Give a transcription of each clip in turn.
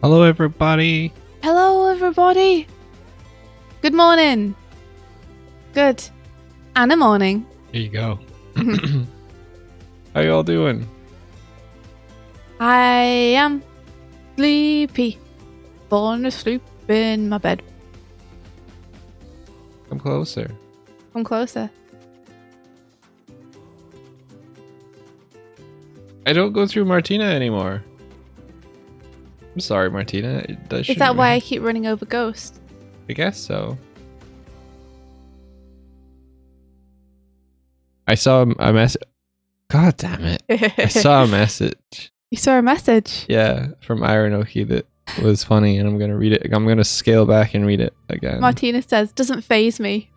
Hello, everybody. Hello, everybody. Good morning. Good. And a morning. Here you go. How y'all doing? I am sleepy. Falling asleep in my bed. Come closer. Come closer. I don't go through Martina anymore. I'm sorry, Martina. Is that why I keep running over Ghost? I guess so. I saw a message. God damn it. I saw a message. You saw a message? Yeah, from Irenoki that was funny, and I'm going to read it. I'm going to scale back and read it again. Martina says, doesn't phase me.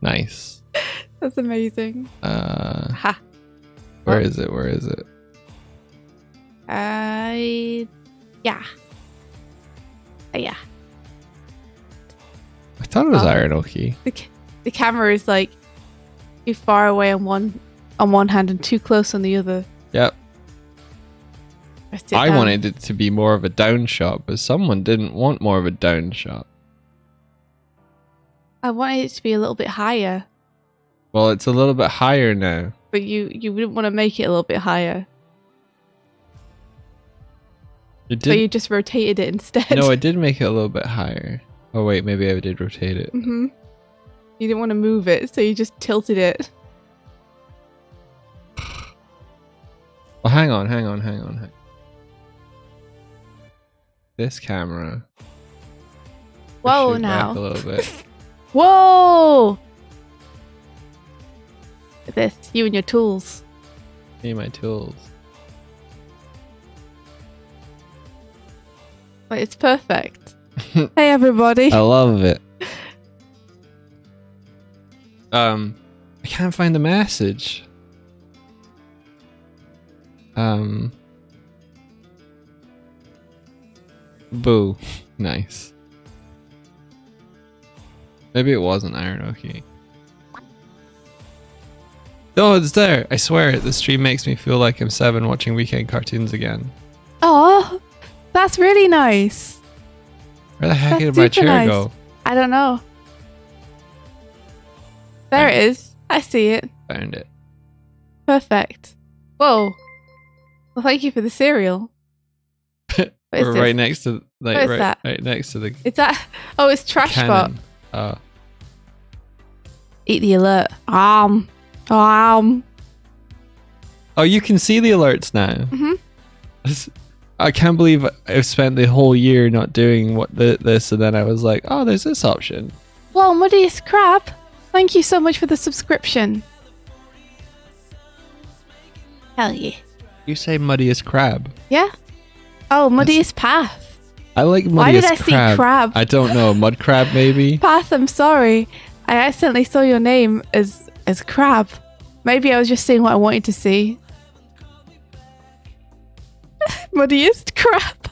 Nice. That's amazing. Ha. Where is it? Where is it? Yeah. Yeah. I thought it was Irenoki. The camera is like too far away on one hand and too close on the other. Yep. I wanted it to be more of a down shot, but someone didn't want more of a down shot. I wanted it to be a little bit higher. Well, it's a little bit higher now. But you wouldn't want to make it a little bit higher. So you just rotated it instead. No, I did make it a little bit higher. Oh wait, maybe I did rotate it. Mm-hmm. You didn't want to move it, so you just tilted it. Well, hang on. This camera. Whoa, Push it now. back a little bit. Whoa! Look at this, you and your tools. Me and my tools. Like, it's perfect. Hey, everybody. I love it. I can't find the message. Boo. Nice. Maybe it wasn't Irenoki. No, it's there. I swear, the stream makes me feel like I'm 7 watching weekend cartoons again. Oh, that's really nice. Where the heck did my chair go? I don't know. There it is. I see it. Found it. Perfect. Whoa. Well, thank you for the cereal. We're right next to, like, what is that? Right next to the. Is that? Oh, it's Trash Spot. Oh. Eat the alert. Oh, you can see the alerts now. Mm-hmm. I can't believe I've spent the whole year not doing this, and then I was like, oh, there's this option. Well, Muddiest Crab, thank you so much for the subscription. Hell yeah. You say Muddiest Crab. Yeah. Oh, Muddiest Path. I like Muddiest Crab. Why did I say crab? I don't know. Mud Crab, maybe? Path, I'm sorry. I accidentally saw your name as Crab. Maybe I was just seeing what I wanted to see. Muddiest Crab.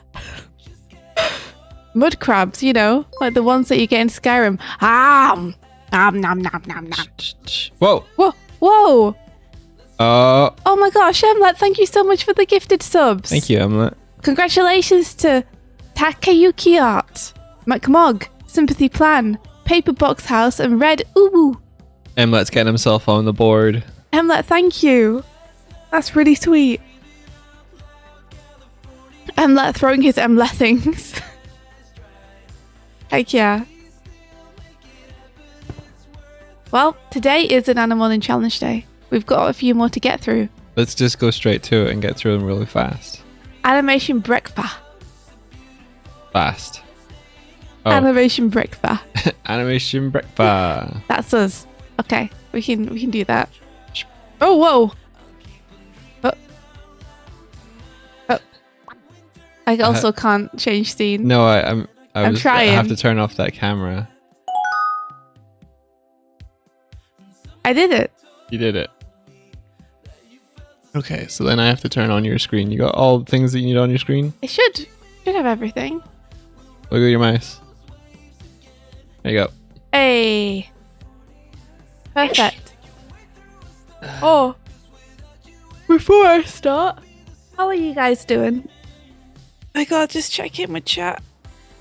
Mud crabs, you know, like the ones that you get in Skyrim. Nom nom nom nom nom. Whoa. Whoa. Oh my gosh, Emlet, thank you so much for the gifted subs. Thank you, Emlet. Congratulations to Takayuki Art, McMog, Sympathy Plan, Paperbox House, and Red Ubu. Emlet's getting himself on the board. Emlet, thank you. That's really sweet. Emlet throwing his Emlethings. Heck yeah. Well, today is an Animal and Challenge Day. We've got a few more to get through. Let's just go straight to it and get through them really fast. Animation breakfast. Fast. Oh. Animation breakfast. Animation breakfast. That's us. Okay, we can do that. Oh, whoa. I also can't change scene. No, I'm trying. I have to turn off that camera. I did it. You did it. Okay, so then I have to turn on your screen. You got all the things that you need on your screen? It should have everything. Look at your mouse. There you go. Hey. Perfect. Oh. Before I start, how are you guys doing? I gotta just check in with chat.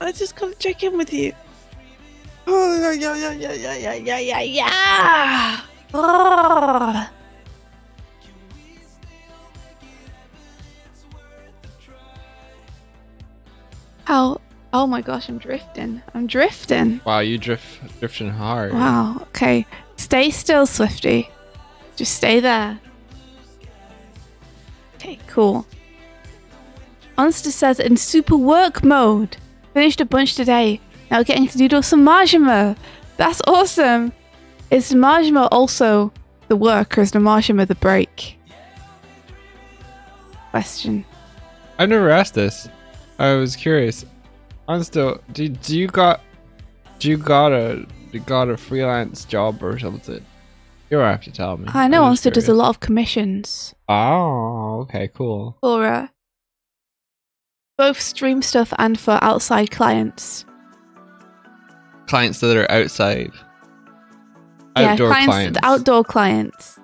I just gotta check in with you. Oh, yeah. Oh. How? Oh my gosh, I'm drifting. Wow, you drifting hard. Wow, okay. Stay still, Swifty. Just stay there. Okay, cool. Monster says in super work mode. Finished a bunch today. Now getting to do some Majima. That's awesome. Is Majima also the work or is the Majima the break? Question. I've never asked this. I was curious. Honestly, do you got a freelance job or something? You don't have to tell me. I know I'm just Monster does a curious. lot of commissions. Oh, okay, cool. For both stream stuff and for outside clients. Clients that are outside. Yeah, Outdoor clients. Outdoor clients.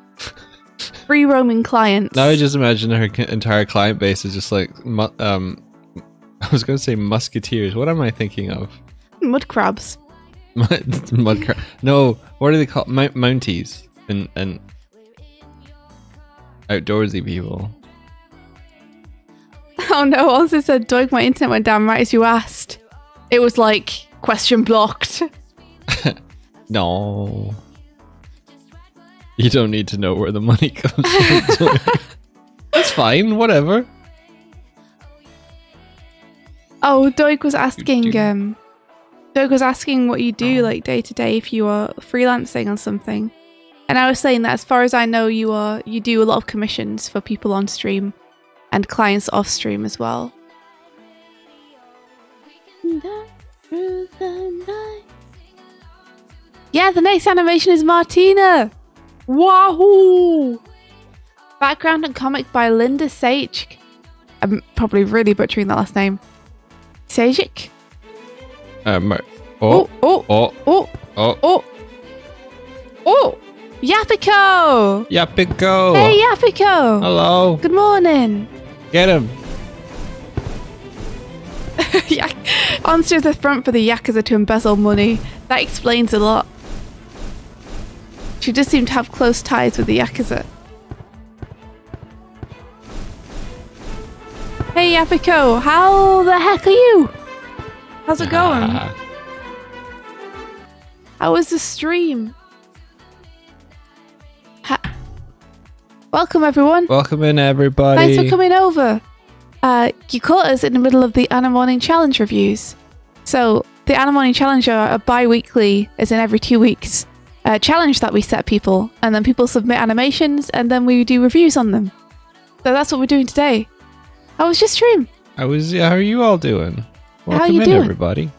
Free roaming clients. Now I just imagine her entire client base is just like, I was going to say musketeers. What am I thinking of? Mud crabs. Mud crab. No, what are they called? Mounties and outdoorsy people. Oh no, also said, Doig, my internet went down right as you asked. It was like, question blocked. No. You don't need to know where the money comes from. That's fine, whatever. Oh, Doig was asking what you do like day to day if you are freelancing on something. And I was saying that as far as I know, you do a lot of commissions for people on stream and clients off stream as well. Yeah, the next animation is Martina. Wahoo! Background and comic by Linda Sage. I'm probably really butchering that last name. Sajic? Oh. Yapiko! Yapiko! Hey, Yapiko! Hello! Good morning! Get him! Monster's the front for the Yakuza to embezzle money. That explains a lot. She does seem to have close ties with the Yakuza. Hey, Yapiko! How the heck are you? How's it going? How was the stream? Welcome, everyone. Welcome in, everybody. Thanks for coming over. You caught us in the middle of the Anna Morning Challenge reviews. So, the Anna Morning Challenge are a bi-weekly, as in every 2 weeks, challenge that we set people. And then people submit animations, and then we do reviews on them. So that's what we're doing today. How was your stream? How are you all doing? Welcome How you in, doing? everybody.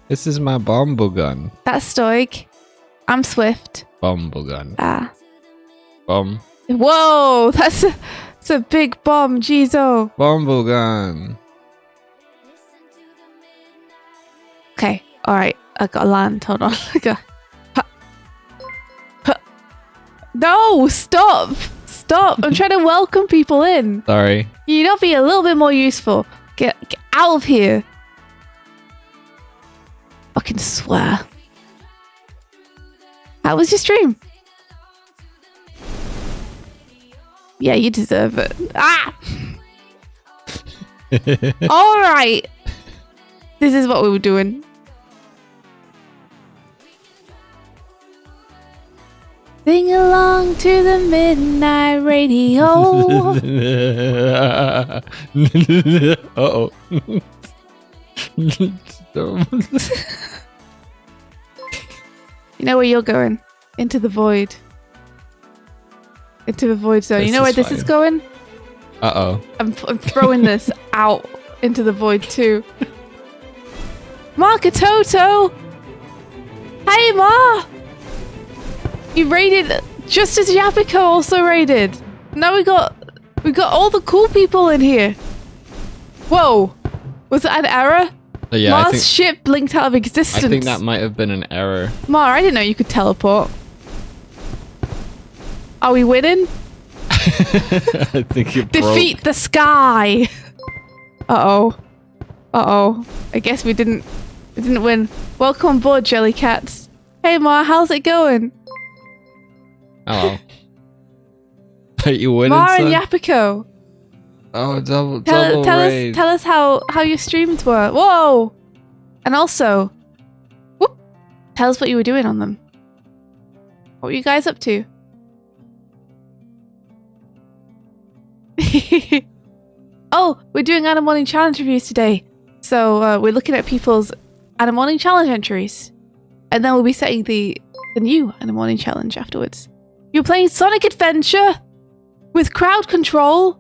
This is my bumblegun. That's Doig. I'm Swift. Bumblegun. Whoa, that's a big bomb, jeez. Bumblegun. Okay, alright, I gotta land, hold on. No, stop! I'm trying to welcome people in. Sorry. You know, be a little bit more useful. Get out of here. Fucking swear. How was your stream? Yeah, you deserve it. Ah! Alright. This is what we were doing. Sing along to the midnight radio. Uh-oh. You know where you're going? Into the void. Into the void zone. This You know where is this fine. is going? Uh-oh. I'm throwing this out into the void too. Markatoto! Hey, Ma! You raided just as Yapiko also raided. Now we got all the cool people in here. Whoa! Was that an error? Yeah, Mars ship blinked out of existence. I think that might have been an error. Mar, I didn't know you could teleport. Are we winning? I think you Defeat the sky! Uh-oh. Uh-oh. I guess we didn't win. Welcome on board, Jellycats. Hey, Ma, how's it going? Oh. Are you winning, Ma son? and Yapiko. Oh, double Tell raid. us how your streams were. Whoa! And also, whoop, tell us what you were doing on them. What were you guys up to? Oh, we're doing Anna Morning Challenge reviews today. So we're looking at people's Anna Morning Challenge entries. And then we'll be setting the new Anna Morning Challenge afterwards. You're playing Sonic Adventure with crowd control.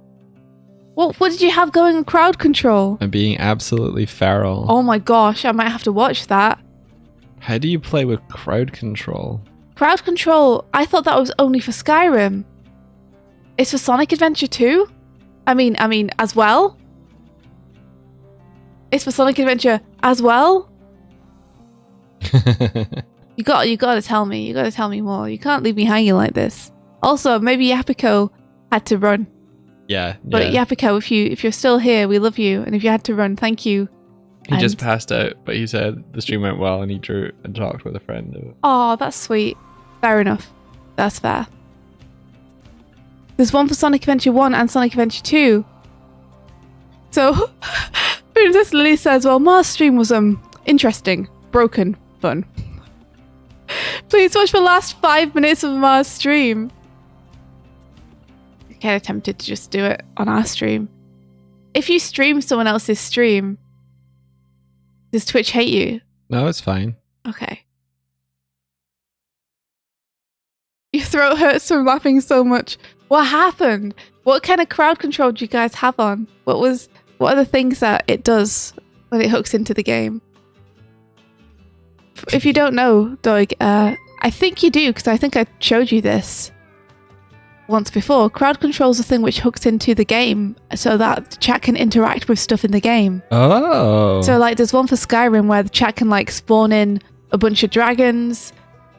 What did you have going in crowd control? I'm being absolutely feral. Oh my gosh, I might have to watch that. How do you play with crowd control? Crowd control, I thought that was only for Skyrim. It's for Sonic Adventure 2? I mean, as well? It's for Sonic Adventure as well? You gotta tell me. You gotta tell me more. You can't leave me hanging like this. Also, maybe Yapiko had to run. Yeah. But Yapiko, if you're still here, we love you. And if you had to run, thank you. He just passed out, but he said the stream went well and he drew and talked with a friend. Oh, that's sweet. Fair enough. That's fair. There's one for Sonic Adventure 1 and Sonic Adventure 2. So, Princess Lily says, well, Mars stream was interesting, broken, fun. Please watch the last 5 minutes of Mars stream. I kind of tempted to just do it on our stream. If you stream someone else's stream, does Twitch hate you? No, it's fine. Okay. Your throat hurts from laughing so much. What happened? What kind of crowd control do you guys have on? What are the things that it does when it hooks into the game? If you don't know, Doig, I think you do, because I think I showed you this once before. Crowd control is a thing which hooks into the game so that the chat can interact with stuff in the game. Oh. So like there's one for Skyrim where the chat can like spawn in a bunch of dragons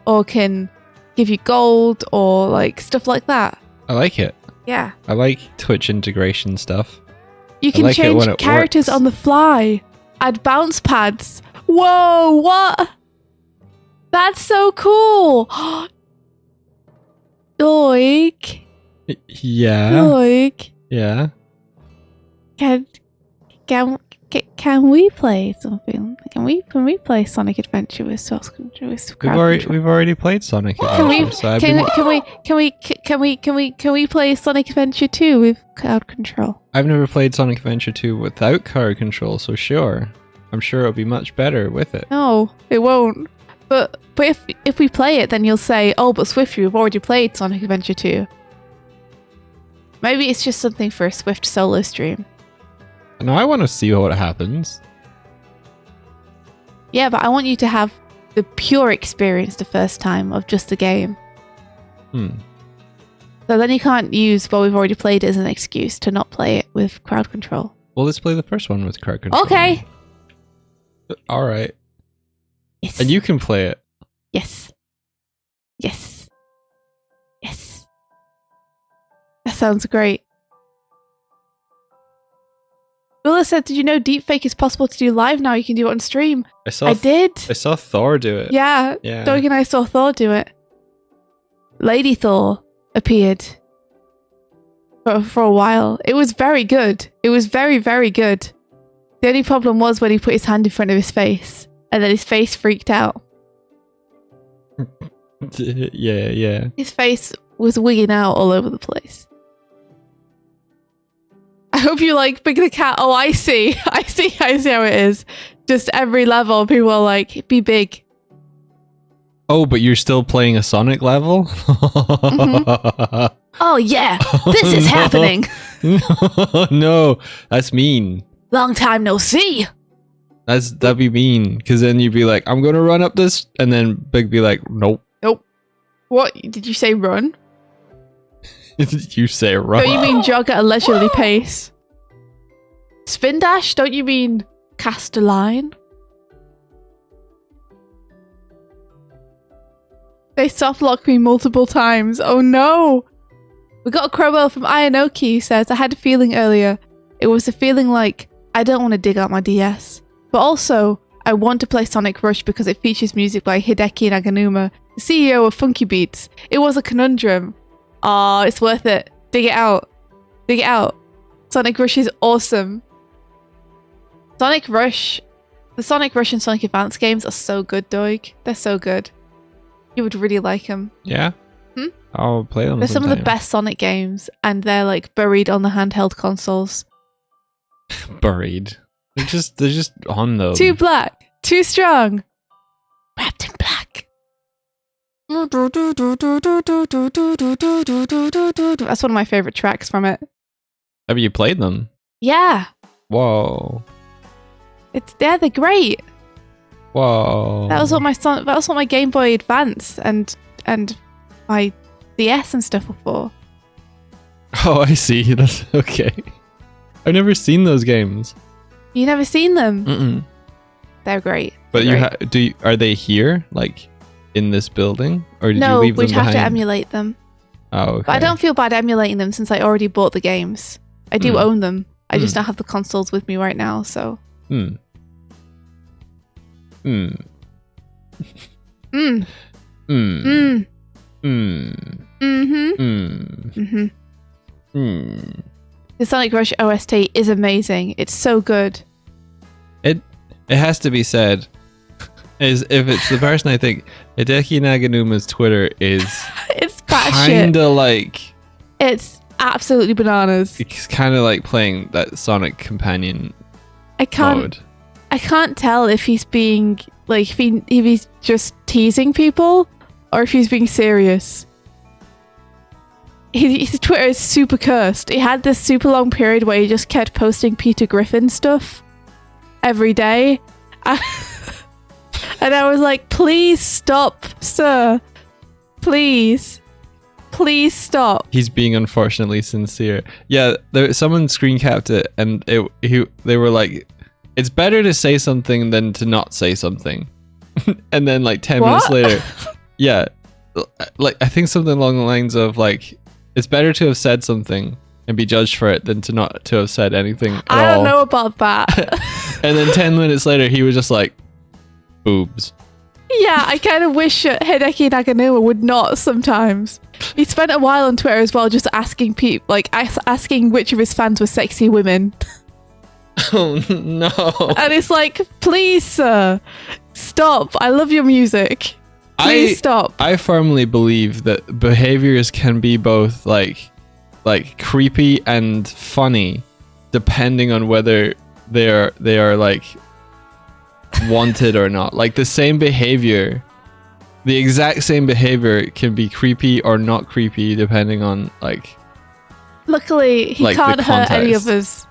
or can give you gold or like stuff like that. I like it. Yeah. I like Twitch integration stuff. You can like it when change it characters works. on the fly. Add bounce pads. Whoa, what? That's so cool. Doig. Yeah. Doig. Yeah. Can we play something? Can we play Sonic Adventure with source control? We've already played Sonic Adventure. Can we play Sonic Adventure 2 with crowd control? I've never played Sonic Adventure 2 without crowd control, so sure. I'm sure it'll be much better with it. No, it won't. But if we play it, then you'll say, oh, but Swift, you've already played Sonic Adventure 2. Maybe it's just something for a Swift solo stream. No, I want to see what happens. Yeah, but I want you to have the pure experience the first time of just the game. So then you can't use, well, we've already played it as an excuse to not play it with crowd control. Well, let's play the first one with crowd control. Okay. All right. Yes. And you can play it. Yes. Yes. Yes. That sounds great. Willa said, did you know deepfake is possible to do live now? You can do it on stream. I did. I saw Thor do it. Yeah. Yeah. Doig and I saw Thor do it. Lady Thor appeared for a while. It was very good. It was very, very good. The only problem was when he put his hand in front of his face and then his face freaked out. Yeah. His face was wigging out all over the place. I hope you like Big the Cat. Oh, I see. I see how it is. Just every level, people are like, be big. Oh, but you're still playing a Sonic level? Mm-hmm. Oh, yeah. This is happening. No, that's mean. Long time no see. That'd be mean. Because then you'd be like, I'm going to run up this. And then Big be like, nope. Nope. What? Did you say run? You say run. Don't you mean jog at a leisurely pace? Spin dash? Don't you mean cast a line? They soft locked me multiple times. Oh no! We got a Crowell from Ionoki who says, I had a feeling earlier. It was a feeling like I don't want to dig out my DS. But also, I want to play Sonic Rush because it features music by Hideki Naganuma, the CEO of Funky Beats. It was a conundrum. Ah, it's worth it. Dig it out. Dig it out. Sonic Rush is awesome. Sonic Rush... The Sonic Rush and Sonic Advance games are so good, Doig. They're so good. You would really like them. Yeah? I'll play them. They're some of the best Sonic games, and they're like buried on the handheld consoles. Buried. They're just on those. Too black. Too strong. Wrapped in black. That's one of my favorite tracks from it. Have you played them? Yeah. Whoa. They're great. Whoa. That was what my Game Boy Advance and my DS and stuff were for. Oh, I see. That's okay. I've never seen those games. You never seen them? Mm-mm. They're great. But are they here, like in this building, or did you leave them behind? No, we'd have to emulate them. Oh, okay. But I don't feel bad emulating them since I already bought the games. I do own them. I just don't have the consoles with me right now, so. Mm. The Sonic Rush OST is amazing. It's so good. It has to be said, is if it's the person I think, Hideki Naganuma's Twitter is it's batshit. Kinda like it's absolutely bananas. It's kind of like playing that Sonic companion mode. I can't tell if he's being like if he's just teasing people or if he's being serious. His Twitter is super cursed. He had this super long period where he just kept posting Peter Griffin stuff every day. And I was like, please stop, sir. Please stop. He's being unfortunately sincere. Yeah, someone screen capped it and they were like, it's better to say something than to not say something. And then like 10 minutes later, yeah, like I think something along the lines of like, it's better to have said something and be judged for it than to not to have said anything at all. I don't know about that. And then 10 minutes later, he was just like, boobs. Yeah, I kind of wish Hideki Naganuma would not sometimes. He spent a while on Twitter as well just asking people, like asking which of his fans were sexy women. Oh no. And it's like, please sir, stop. I love your music. Please stop. I firmly believe that behaviors can be both like creepy and funny depending on whether they are like wanted or not. Like the same behavior, the exact same behavior can be creepy or not creepy depending on like. Luckily, he can't hurt any of us.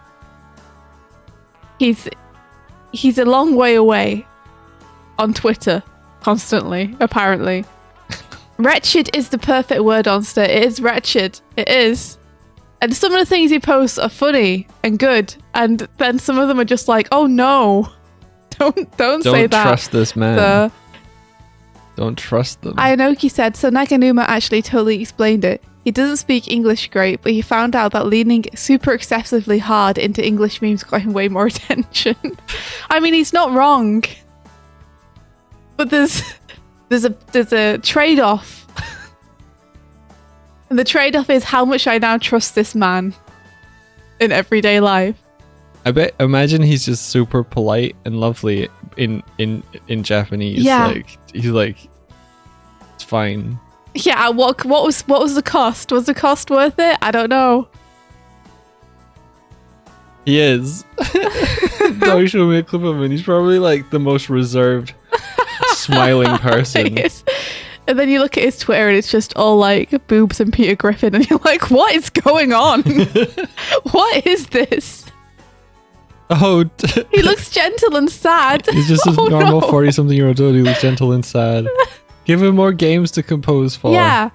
He's a long way away on Twitter constantly, apparently. Wretched is the perfect word, Onster. It is wretched. It is. And some of the things he posts are funny and good, and then some of them are just like, oh no. Don't say that. Don't trust this man. Don't trust them. Aonoki said, so Naganuma actually totally explained it. He doesn't speak English great, but he found out that leaning super excessively hard into English memes got him way more attention. I mean, he's not wrong. But there's a trade-off. And the trade-off is how much I now trust this man in everyday life. Imagine he's just super polite and lovely in Japanese. Yeah. Like he's like, it's fine. Yeah, what was the cost? Was the cost worth it? I don't know. He is. Don't show me a clip of him. He's probably like the most reserved, smiling person. And then you look at his Twitter and it's just all like boobs and Peter Griffin and you're like, what is going on? What is this? Oh, he looks gentle and sad. He's just a normal 40-something-year-old dude who looks gentle and sad. Give him more games to compose for. Yeah.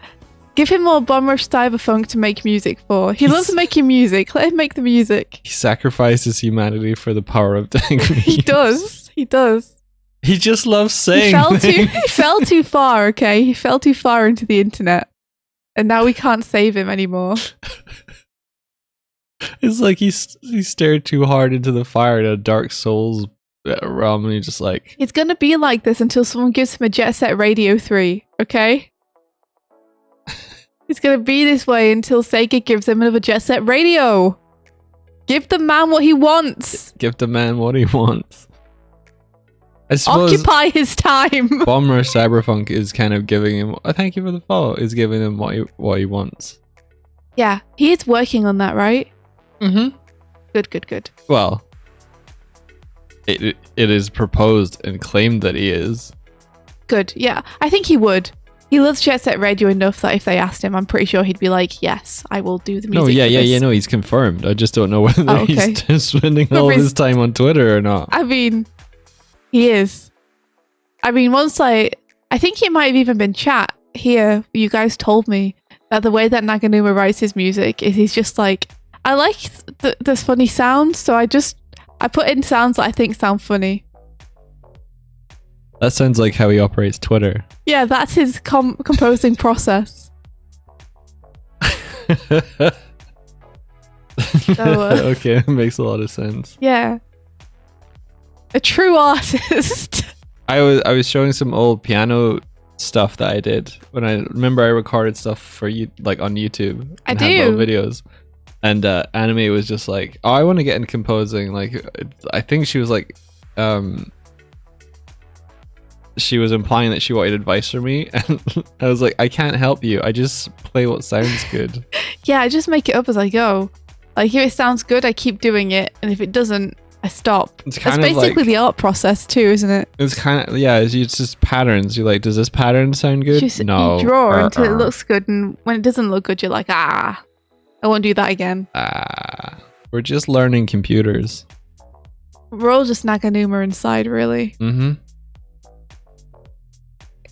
Give him more Bomb Rush Cyberpunk to make music for. He loves making music. Let him make the music. He sacrifices humanity for the power of dang. He does. He does. He just loves saying he fell too far, okay? He fell too far into the internet. And now we can't save him anymore. It's like he stared too hard into the fire in a Dark Souls realm, and he's just like, It's gonna be like this until someone gives him a Jet Set Radio 3, okay? It's gonna be this way until Sega gives him another Jet Set Radio. Give the man what he wants. give the man what he wants. I suppose Occupy his time. Bomber Cyberpunk is kind of giving him. Thank you for the follow. Is giving him what he wants. Yeah, he is working on that, right? Mm-hmm. Good. Well, it is proposed and claimed that he is. Good. Yeah, I think he would. He loves Jet Set Radio enough that if they asked him, I'm pretty sure he'd be like, "Yes, I will do the music." No, he's confirmed. I just don't know whether he's spending all his time on Twitter or not. I mean, he is. I mean, I think it might have even been chat here. You guys told me that the way that Naganuma writes his music is he's just like, I like this funny sound, so I put in sounds that I think sound funny. That sounds like how he operates Twitter. Yeah, that's his composing process. Okay, it makes a lot of sense. Yeah. A true artist. I was showing some old piano stuff that I did when I recorded stuff for you, like on YouTube. I had do. little videos. And Anime was just like, "Oh, I want to get into composing." Like, I think she was like, she was implying that she wanted advice from me, and I was like, "I can't help you. I just play what sounds good." Yeah, I just make it up as I go. Like, if it sounds good, I keep doing it, and if it doesn't, I stop. It's That's basically the art process too, isn't it? It's kind of it's just patterns. You're like, does this pattern sound good? No. You draw until it looks good, and when it doesn't look good, you're like, I won't do that again. We're just learning computers. We're all just Naganuma inside, really. Mm-hmm.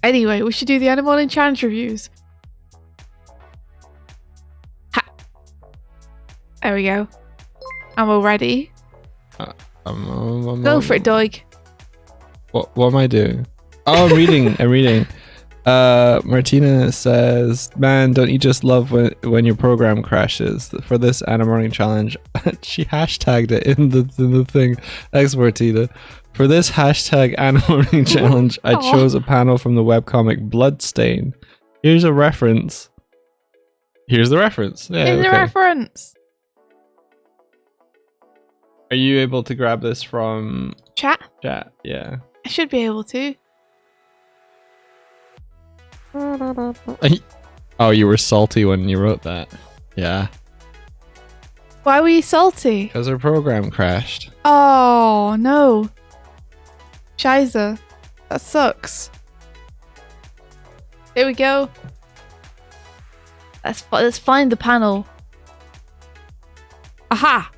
Anyway, we should do the Animal Challenge reviews. There we go. I'm all ready. Go for it, Doig. What am I doing? Oh, I'm reading. I'm reading. Martina says, "Man, don't you just love when your program crashes?" For this Animorning challenge, she hashtagged it in the thing. Thanks, Martina. For this hashtag Animorning challenge, I chose a panel from the webcomic Bloodstain. Here's a reference. Here's the reference. Yeah, Here's the reference. Are you able to grab this from Chat? Chat, yeah. I should be able to. Oh, you were salty when you wrote that. Yeah. Why were you salty? Because our program crashed. Oh, no. Scheiße. That sucks. Here we go. Let's find the panel. Aha!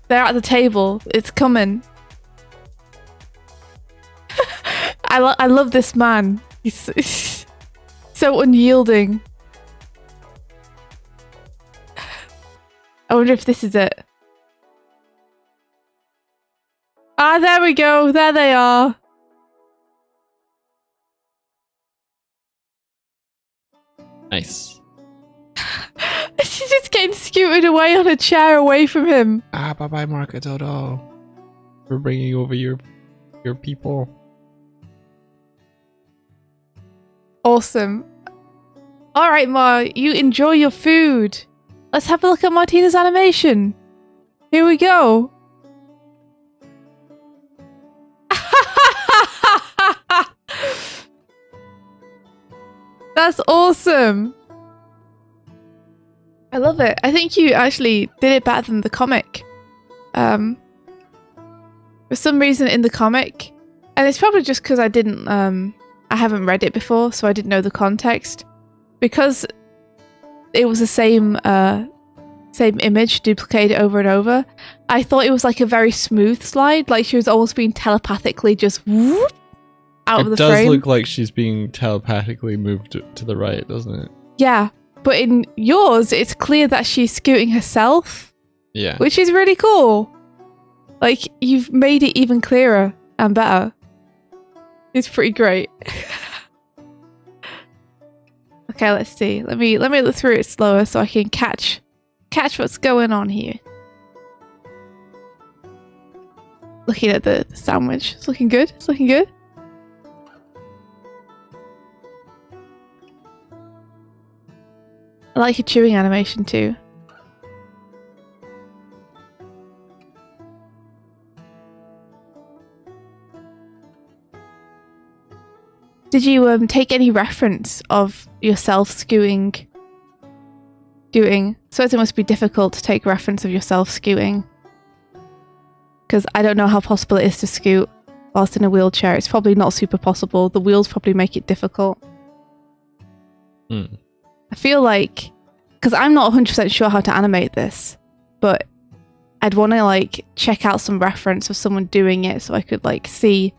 They're at the table. It's coming. I love this man. He's so unyielding. I wonder if this is it. Ah, there we go. There they are. Nice. She's just getting scooted away on a chair away from him. Bye-bye, Marco Dodo. We're bringing over your people. Awesome. All right, Ma, you enjoy your food. Let's have a look at Martina's animation. Here we go. That's awesome. I love it. I think you actually did it better than the comic. For some reason in the comic, and it's probably just because I haven't read it before, so I didn't know the context. Because it was the same image duplicated over and over, I thought it was like a very smooth slide, like she was almost being telepathically just whoop, out of the frame. It does look like she's being telepathically moved to the right, doesn't it? Yeah, but in yours, it's clear that she's scooting herself. Yeah. Which is really cool. Like, you've made it even clearer and better. It's pretty great. Okay, let's see. Let me look through it slower so I can catch what's going on here. looking at the sandwich. It's looking good. It's looking good. I like your chewing animation too. Did you take any reference of yourself scooting? So it must be difficult to take reference of yourself scooting. Because I don't know how possible it is to scoot whilst in a wheelchair. It's probably not super possible. The wheels probably make it difficult. I feel like, because I'm not 100% sure how to animate this, but I'd want to like check out some reference of someone doing it so I could like see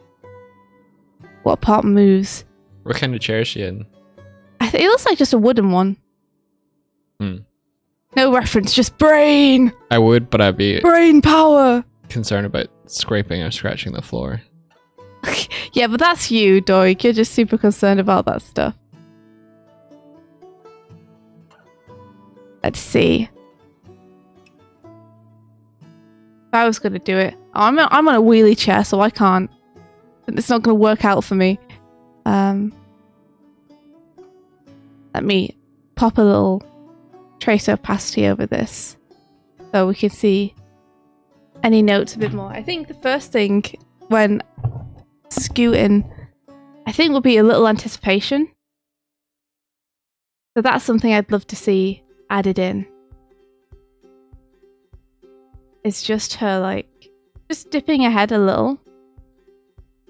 what part moves. What kind of chair is she in? It looks like just a wooden one. No reference, just brain. I would, but I'd be brain power. Concerned about scraping or scratching the floor. Yeah, but that's you, Doig. You're just super concerned about that stuff. Let's see. If I was going to do it. I'm on a wheelie chair, so I can't. It's not going to work out for me. Let me pop a little trace opacity over this so we can see any notes a bit more. I think the first thing when scooting, I think would be a little anticipation. So that's something I'd love to see added in. It's just her like just dipping ahead a little.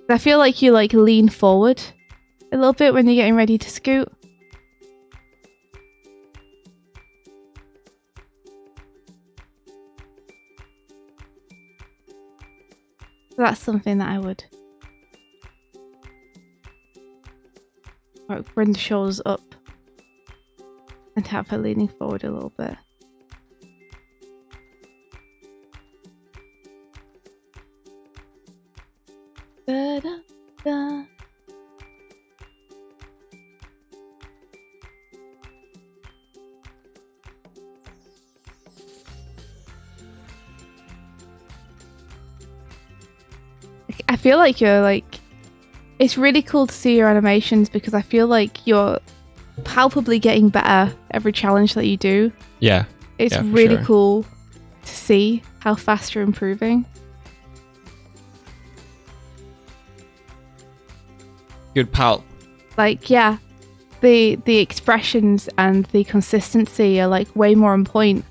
I feel like you like lean forward a little bit when you're getting ready to scoot. So that's something that I would bring the shoulders up and have her leaning forward a little bit. Da, da, da. I feel like you're like, it's really cool to see your animations because I feel like you're palpably getting better every challenge that you do. Yeah. It's really cool to see how fast you're improving. Good pal. Like, yeah, the expressions and the consistency are like way more on point.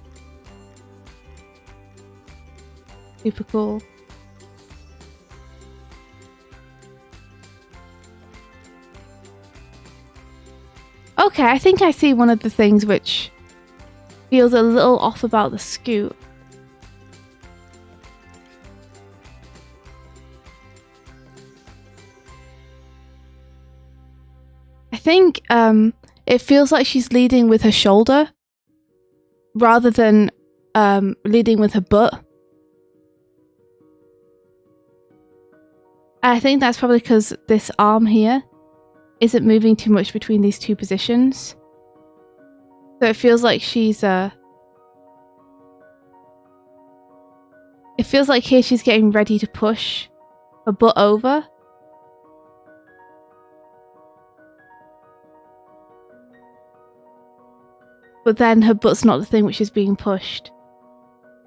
Super cool. Okay, I think I see one of the things which feels a little off about the scoot. I think it feels like she's leading with her shoulder rather than leading with her butt. I think that's probably because this arm here isn't moving too much between these two positions. So it feels like she's it feels like here she's getting ready to push her butt over. But then her butt's not the thing which is being pushed.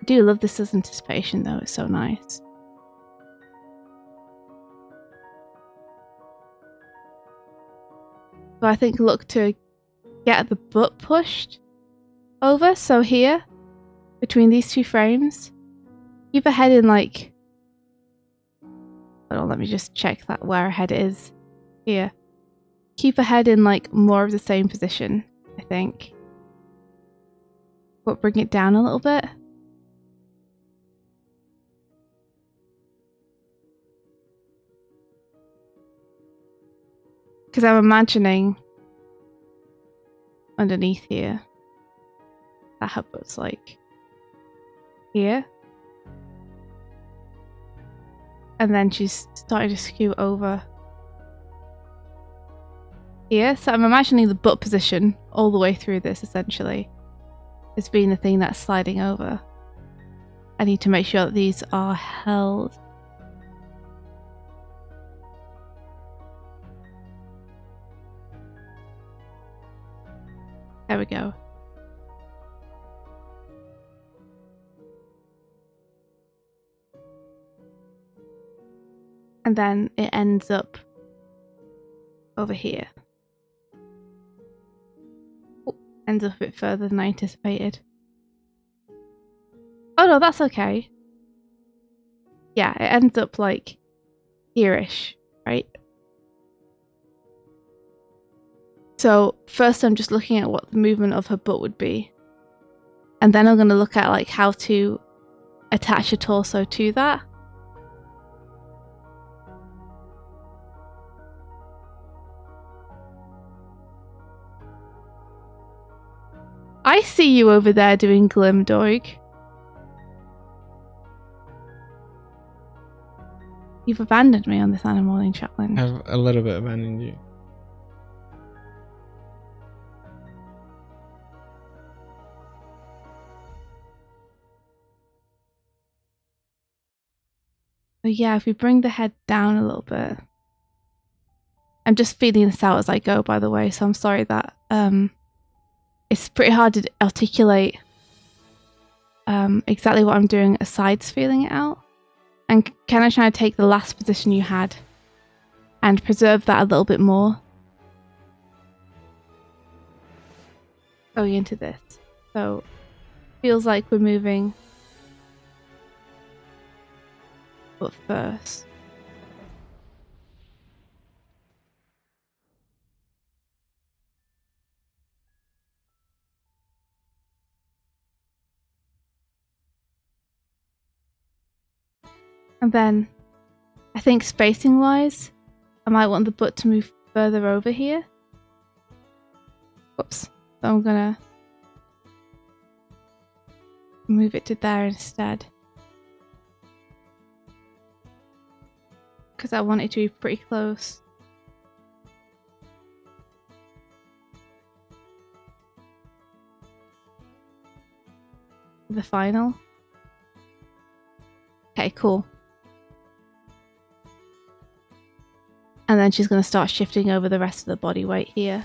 I do love this as anticipation though, it's so nice. So I think look to get the butt pushed over. So here, between these two frames, keep her head in like... Hold on, let me just check that where her head is. Here. Keep her head in like more of the same position, I think. But bring it down a little bit. Because I'm imagining underneath here that her butt's like here. And then she's starting to scoot over here. So I'm imagining the butt position all the way through this essentially as being the thing that's sliding over. I need to make sure that these are held There we go. And then it ends up over here. Oh, ends up a bit further than I anticipated. Oh no, that's okay. Yeah, it ends up like here-ish, right? So first I'm just looking at what the movement of her butt would be. And then I'm going to look at like how to attach a torso to that. I see you over there doing Glim, Doig. You've abandoned me on this animal challenge. I've a little bit abandoned you. But yeah, if we bring the head down a little bit. I'm just feeling this out as I go, by the way, so I'm sorry that it's pretty hard to articulate exactly what I'm doing aside feeling it out. And kind of trying to take the last position you had and preserve that a little bit more going into this. So feels like we're moving but first. And then I think spacing wise, I might want the butt to move further over here. Whoops. So I'm gonna move it to there instead. Because I want it to be pretty close. The final. Okay, cool. And then she's going to start shifting over the rest of the body weight here.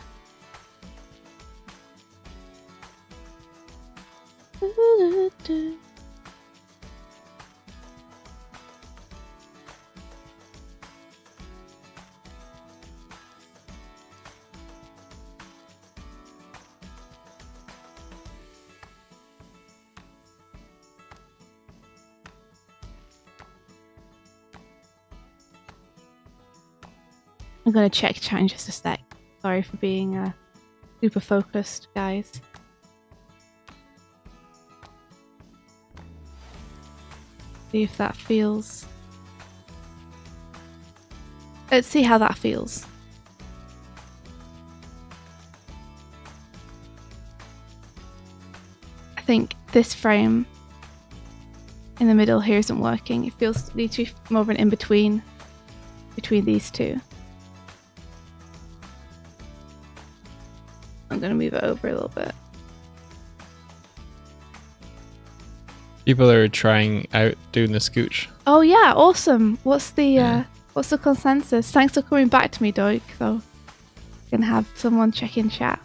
I'm going to check chat in just a sec. Sorry for being super focused, guys. See if that feels... Let's see how that feels. I think this frame in the middle here isn't working. It feels needs to be more of an in-between between these two. I'm going to move it over a little bit. People are trying out doing the scooch. Oh yeah, awesome. What's the consensus? Thanks for coming back to me, Doig. So you can have someone check in chat.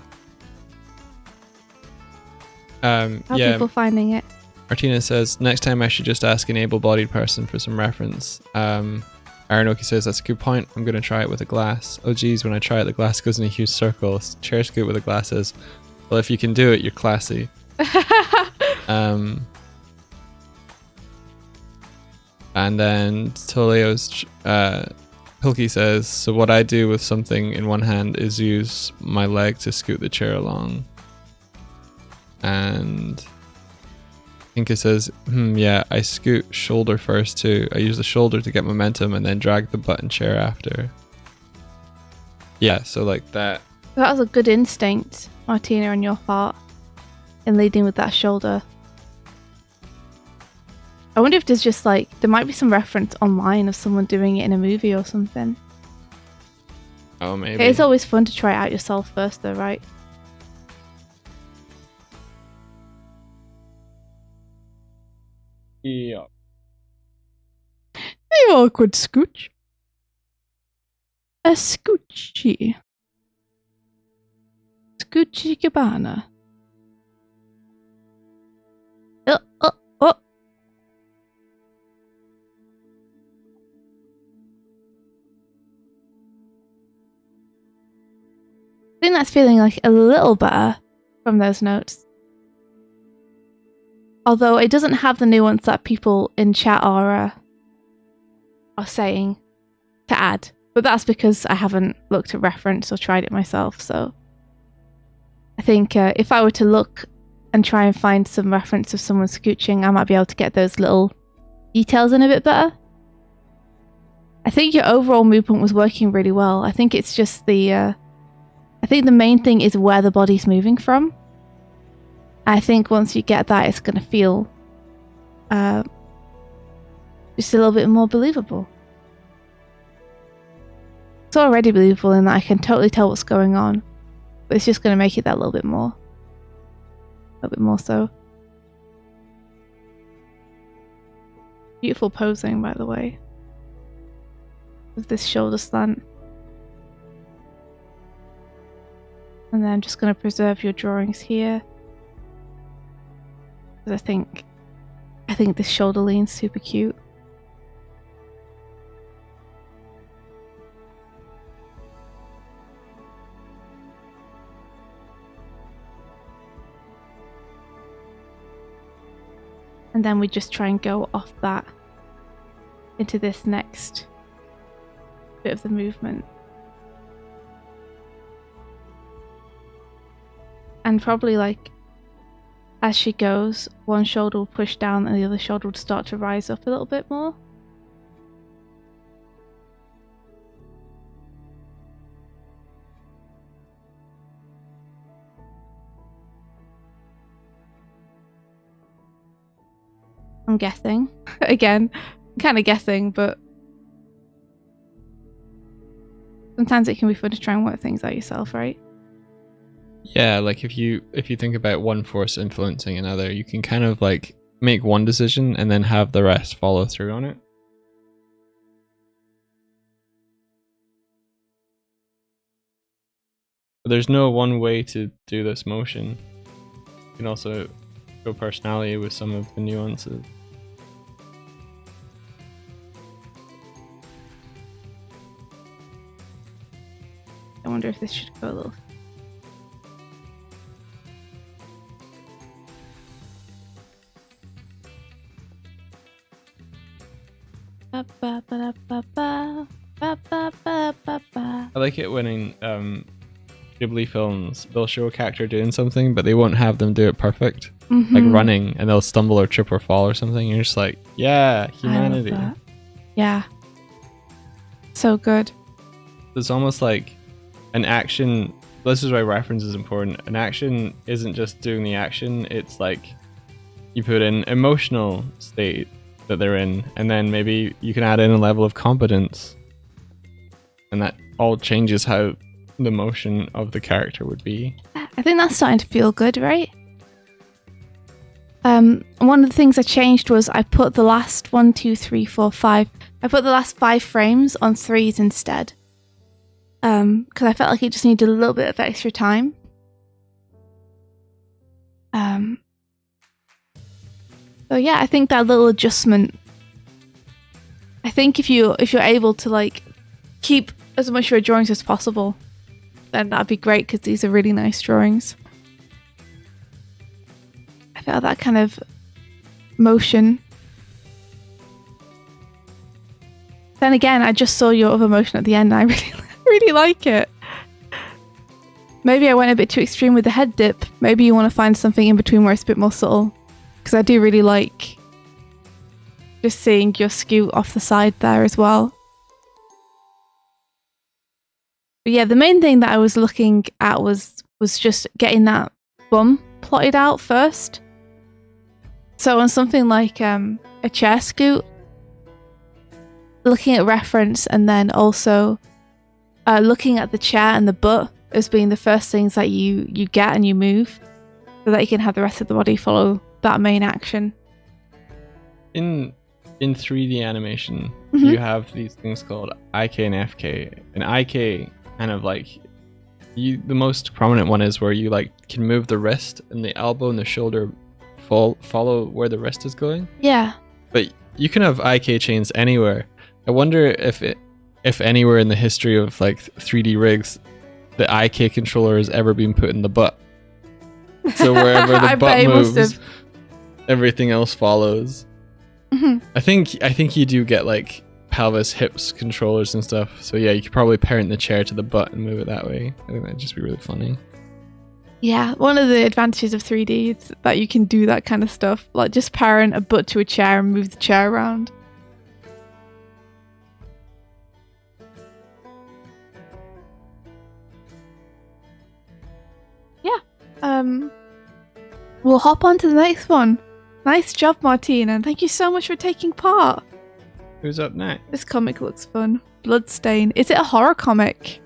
How are people finding it? Martina says, next time I should just ask an able-bodied person for some reference. Aranoki says, that's a good point. I'm going to try it with a glass. Oh geez, when I try it, the glass goes in a huge circle. Chair scoot with a glass is, well, if you can do it, you're classy. And then Toleo's Pilkey says, so what I do with something in one hand is use my leg to scoot the chair along. And Inka says, yeah, I scoot shoulder first too. I use the shoulder to get momentum and then drag the butt and chair after. Yeah, so like that. That was a good instinct, Martina, on your part in leading with that shoulder. I wonder if there's just like, there might be some reference online of someone doing it in a movie or something. Oh, maybe. It's always fun to try it out yourself first though, right? Yeah. The awkward scooch. A scoochie. Scoochie cabana. think that's feeling like a little better from those notes. Although it doesn't have the nuance that people in chat are saying to add. But that's because I haven't looked at reference or tried it myself. So I think if I were to look and try and find some reference of someone scooching, I might be able to get those little details in a bit better. I think your overall movement was working really well. I think it's just I think the main thing is where the body's moving from. I think once you get that, it's going to feel just a little bit more believable. It's already believable in that I can totally tell what's going on, but it's just going to make it that little bit more so. Beautiful posing, by the way, with this shoulder slant. And then I'm just going to preserve your drawings here, because I think this shoulder lean's super cute. And then we just try and go off that into this next bit of the movement. And probably like as she goes, one shoulder will push down and the other shoulder will start to rise up a little bit more. I'm guessing. Again, kind of guessing, but sometimes it can be fun to try and work things out yourself, right? Yeah, like if you think about one force influencing another, you can kind of like make one decision and then have the rest follow through on it. But there's no one way to do this motion. You can also go personality with some of the nuances. I wonder if this should go a little. I like it when in Ghibli films they'll show a character doing something but they won't have them do it perfect. Like running, and they'll stumble or trip or fall or something, and you're just like, yeah, humanity. I love that. Yeah, so good. It's almost like an action. This is why reference is important. An action isn't just doing the action, it's like you put in emotional state that they're in, and then maybe you can add in a level of competence, and that all changes how the motion of the character would be. I think that's starting to feel good, right? One of the things I changed was I put the last 1, 2, 3, 4, 5. I put the last 5 frames on 3s instead. Because I felt like it just needed a little bit of extra time. So yeah, I think that little adjustment. I think if you're able to like keep as much of your drawings as possible, then that'd be great, because these are really nice drawings. I felt that kind of motion. Then again, I just saw your other motion at the end, and I really like it. Maybe I went a bit too extreme with the head dip. Maybe you want to find something in between where it's a bit more subtle, because I do really like just seeing your scoot off the side there as well. But yeah, the main thing that I was looking at was just getting that bum plotted out first. So on something like a chair scoot, looking at reference and then also looking at the chair and the butt as being the first things that you get and you move, so that you can have the rest of the body follow that main action. In 3D animation, you have these things called IK and FK. And IK kind of like the most prominent one is where you like can move the wrist and the elbow and the shoulder follow where the wrist is going. Yeah. But you can have IK chains anywhere. I wonder if anywhere in the history of like 3D rigs the IK controller has ever been put in the butt. So wherever the I bet butt he must moves, have. everything else follows. Mhm. I think you do get like pelvis, hips controllers and stuff. So yeah, you could probably parent the chair to the butt and move it that way. I think that'd just be really funny. Yeah, one of the advantages of 3D is that you can do that kind of stuff. Like just parent a butt to a chair and move the chair around. Yeah. We'll hop on to the next one. Nice job, Martina, and thank you so much for taking part. Who's up next? This comic looks fun. Bloodstain. Is it a horror comic?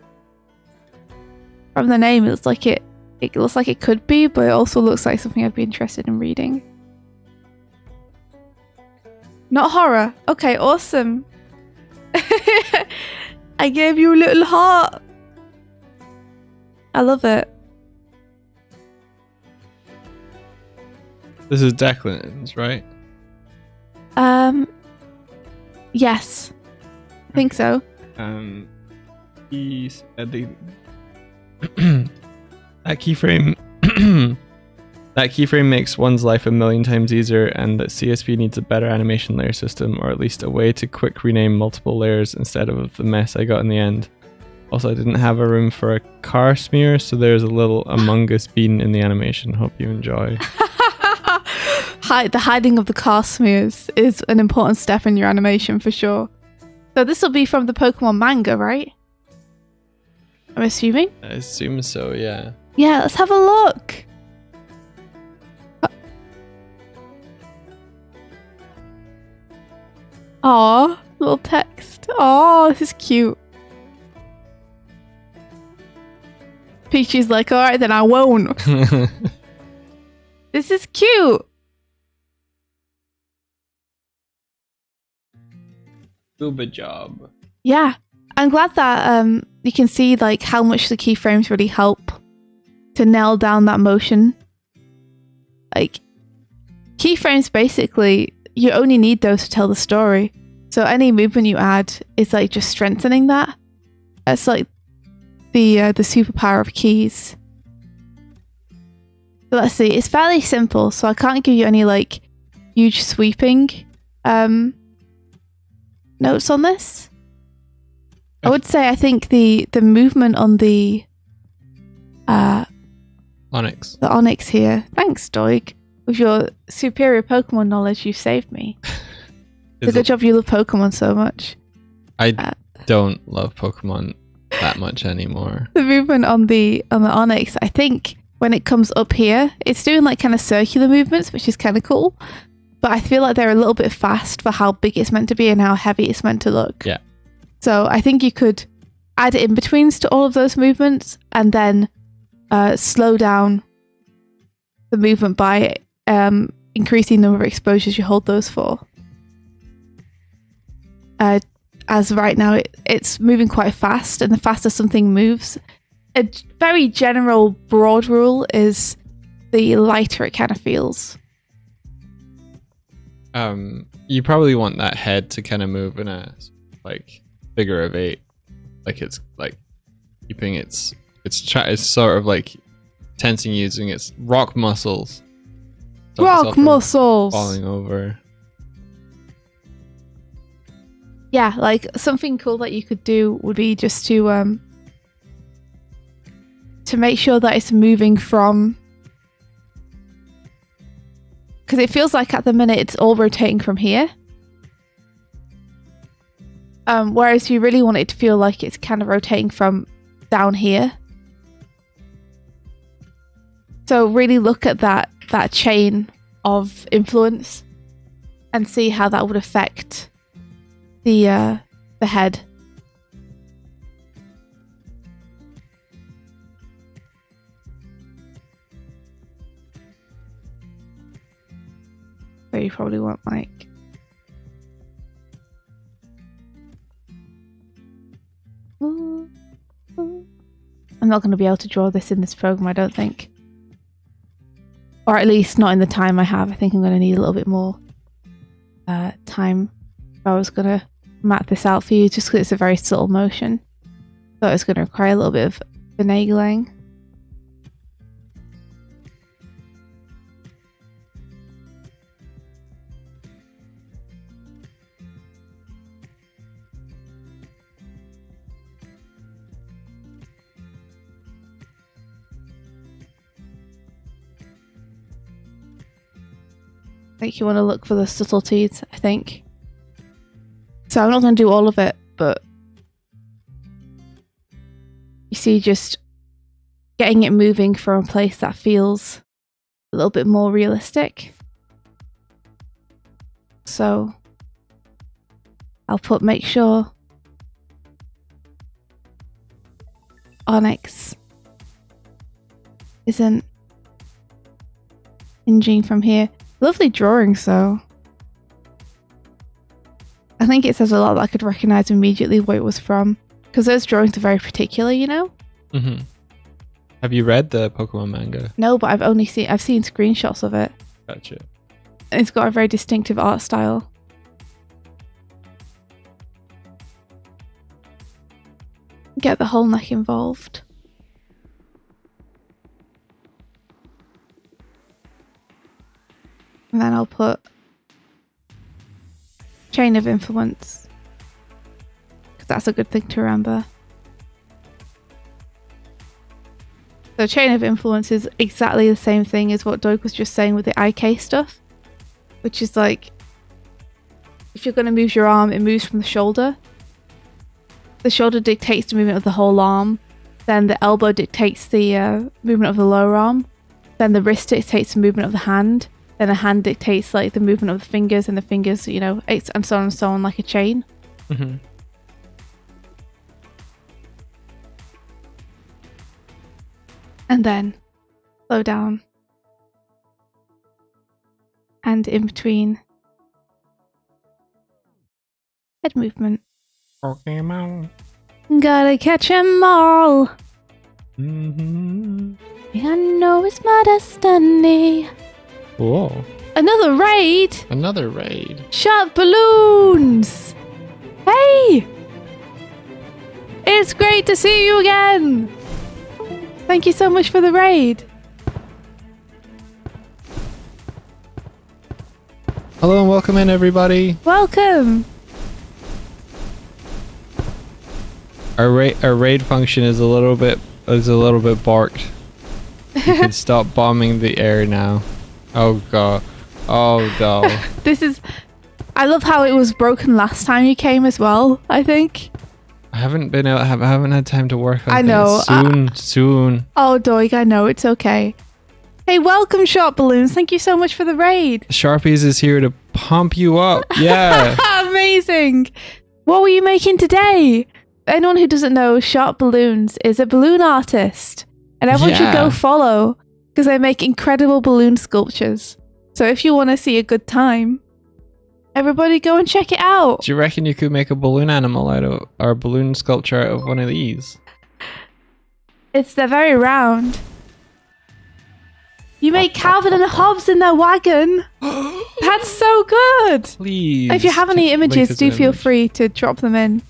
From the name, it looks like it could be, but it also looks like something I'd be interested in reading. Not horror. Okay, awesome. I gave you a little heart. I love it. This is Declan's, right? Yes. I think so. He's that keyframe that keyframe makes one's life a million times easier, and that CSP needs a better animation layer system, or at least a way to quick rename multiple layers instead of the mess I got in the end. Also, I didn't have a room for a car smear, so there's a little Among Us bean in the animation. Hope you enjoy. The hiding of the car smears is an important step in your animation for sure. So this will be from the Pokemon manga, right? I'm assuming? I assume so, yeah. Yeah, let's have a look. Aw, little text. Aw, this is cute. Peachy's like, alright then, I won't. This is cute. Scuba job. Yeah, I'm glad that you can see like how much the keyframes really help to nail down that motion. Like keyframes, basically, you only need those to tell the story. So any movement you add is like just strengthening that. It's like the superpower of keys. So let's see. It's fairly simple, so I can't give you any like huge sweeping notes on this. I would say I think the movement on the Onyx. the Onyx here. Thanks, Doig. With your superior Pokemon knowledge, you saved me. It's a good job you love Pokemon so much. I don't love Pokemon that much anymore. The movement on the Onyx, I think when it comes up here, it's doing like kind of circular movements, which is kind of cool. But I feel like they're a little bit fast for how big it's meant to be and how heavy it's meant to look. Yeah. So I think you could add in-betweens to all of those movements and then slow down the movement by increasing the number of exposures you hold those for. As right now, it's moving quite fast, and the faster something moves, a very general broad rule is the lighter it kind of feels. You probably want that head to kind of move in a like figure of 8, like it's like keeping it's sort of like tensing using its rock muscles. Rock muscles falling over. Yeah, like something cool that you could do would be just to make sure that it's moving from, because it feels like at the minute it's all rotating from here. Whereas you really want it to feel like it's kind of rotating from down here. So really look at that chain of influence and see how that would affect the head. So you probably want like I'm not going to be able to draw this in this program, I don't think. Or at least not in the time I have. I think I'm going to need a little bit more time if I was going to map this out for you, just because it's a very subtle motion. So it's going to require a little bit of finagling. I think you want to look for the subtleties, I think. So I'm not going to do all of it, but you see just getting it moving from a place that feels a little bit more realistic. So I'll make sure Onyx isn't hinging from here. Lovely drawings, though. I think it says a lot that I could recognize immediately where it was from, because those drawings are very particular, you know? Mm-hmm. Have you read the Pokemon manga? No, but I've seen screenshots of it. Gotcha. It's got a very distinctive art style. Get the whole neck involved. And then I'll put chain of influence, because that's a good thing to remember. So chain of influence is exactly the same thing as what Doig was just saying with the IK stuff, which is like, if you're going to move your arm, it moves from the shoulder. The shoulder dictates the movement of the whole arm. Then the elbow dictates the movement of the lower arm. Then the wrist dictates the movement of the hand. Then the hand dictates like the movement of the fingers, and the fingers, you know, and so on, like a chain. Mm-hmm. And then slow down. And in between head movement. Pokemon. Gotta catch 'em all. Mm-hmm. I know it's my destiny. Whoa. Another raid! Another raid. Sharp balloons! Hey! It's great to see you again! Thank you so much for the raid. Hello and welcome in, everybody. Welcome! Our raid function is a little bit barked. You can stop bombing the air now. Oh god. Oh god. I love how it was broken last time you came as well, I think. I haven't had time to work on I know. Soon. Oh, Doig, I know, it's okay. Hey, welcome, Sharp Balloons. Thank you so much for the raid. Sharpies is here to pump you up. Yeah. Amazing. What were you making today? Anyone who doesn't know, Sharp Balloons is a balloon artist. And everyone should go follow, because they make incredible balloon sculptures. So if you want to see a good time, everybody go and check it out. Do you reckon you could make a balloon animal or balloon sculpture out of one of these? They're very round. You make Calvin and Hobbes in their wagon. That's so good. Please. If you have any images, do feel free to drop them in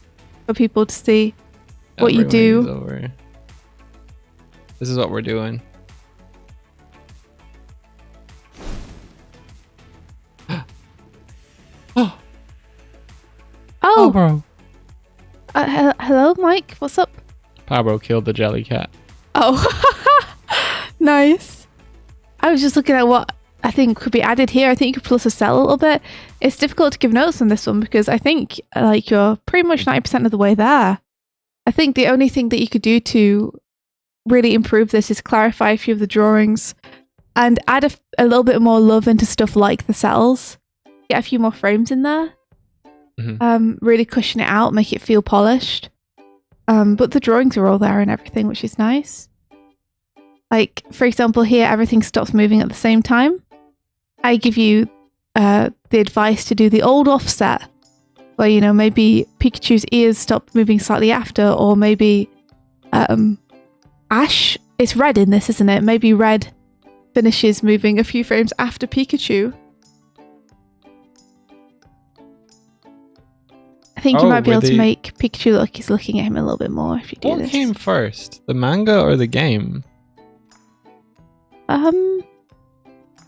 for people to see what you do. This is what we're doing. Oh, bro. Hello, Mike. What's up? Pablo killed the jelly cat. Oh, nice. I was just looking at what I think could be added here. I think you could plus a cell a little bit. It's difficult to give notes on this one because I think like you're pretty much 90% of the way there. I think the only thing that you could do to really improve this is clarify a few of the drawings and add a little bit more love into stuff like the cells. Get a few more frames in there. Mm-hmm. Really cushion it out, make it feel polished. But the drawings are all there and everything, which is nice. Like, for example, here, everything stops moving at the same time. I give you the advice to do the old offset, where, you know, maybe Pikachu's ears stop moving slightly after, or maybe Ash, it's red in this, isn't it? Maybe red finishes moving a few frames after Pikachu. I think you might be able to the- make Pikachu look like he's looking at him a little bit more if you do What this. came first, the manga or the game? I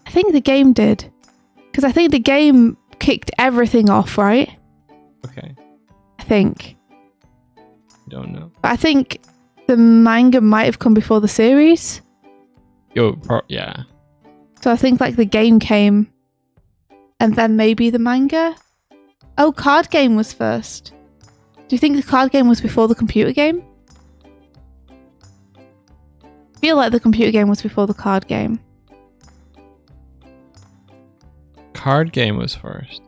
think the game did. Because I think the game kicked everything off, right? Okay, I think. don't know. But I think the manga might have come before the series. Yeah. So I think like the game came and then maybe the manga. Oh, card game was first. Do you think the card game was before the computer game? I feel like the computer game was before the card game. Card game was first.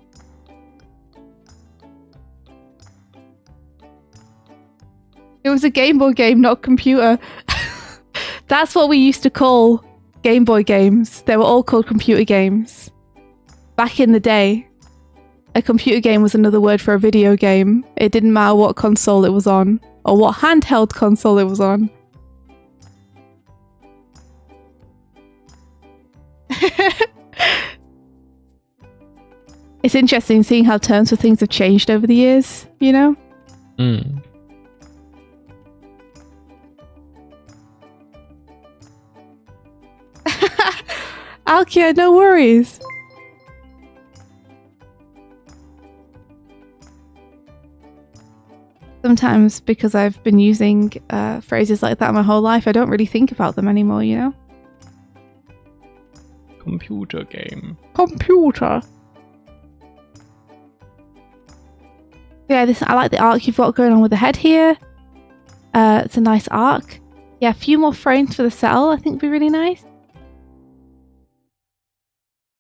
It was a Game Boy game, not computer. That's what we used to call Game Boy games. They were all called computer games. Back in the day, a computer game was another word for a video game. It didn't matter what console it was on or what handheld console it was on. It's interesting seeing how terms for things have changed over the years, you know? Mm. Alkia, no worries. Sometimes, because I've been using phrases like that my whole life, I don't really think about them anymore, you know? Computer game. Computer. Yeah, I like the arc you've got going on with the head here. It's a nice arc. Yeah, a few more frames for the cell I think would be really nice.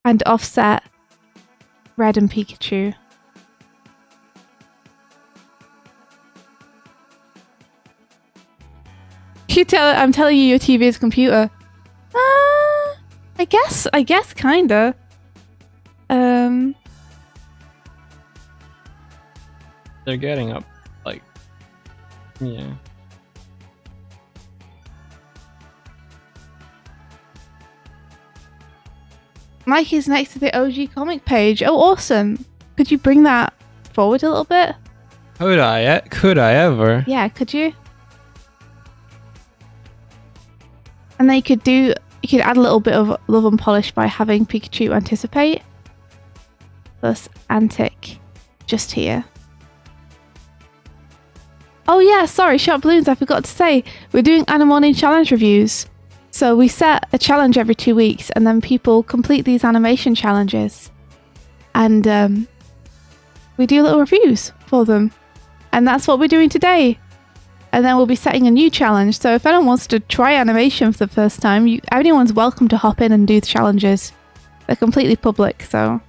And offset Red and Pikachu. I'm telling you your TV is a computer. I guess kinda. They're getting up, like, yeah. Mike is next to the OG comic page. Oh, awesome. Could you bring that forward a little bit? Could I ever? Yeah, could you? And then you could add a little bit of love and polish by having Pikachu anticipate. Plus antic just here. Oh yeah, sorry, Sharp Balloons, I forgot to say. We're doing Animorning challenge reviews. So we set a challenge every 2 weeks and then people complete these animation challenges. And we do little reviews for them. And that's what we're doing today. And then we'll be setting a new challenge. So if anyone wants to try animation for the first time, anyone's welcome to hop in and do the challenges. They're completely public, so...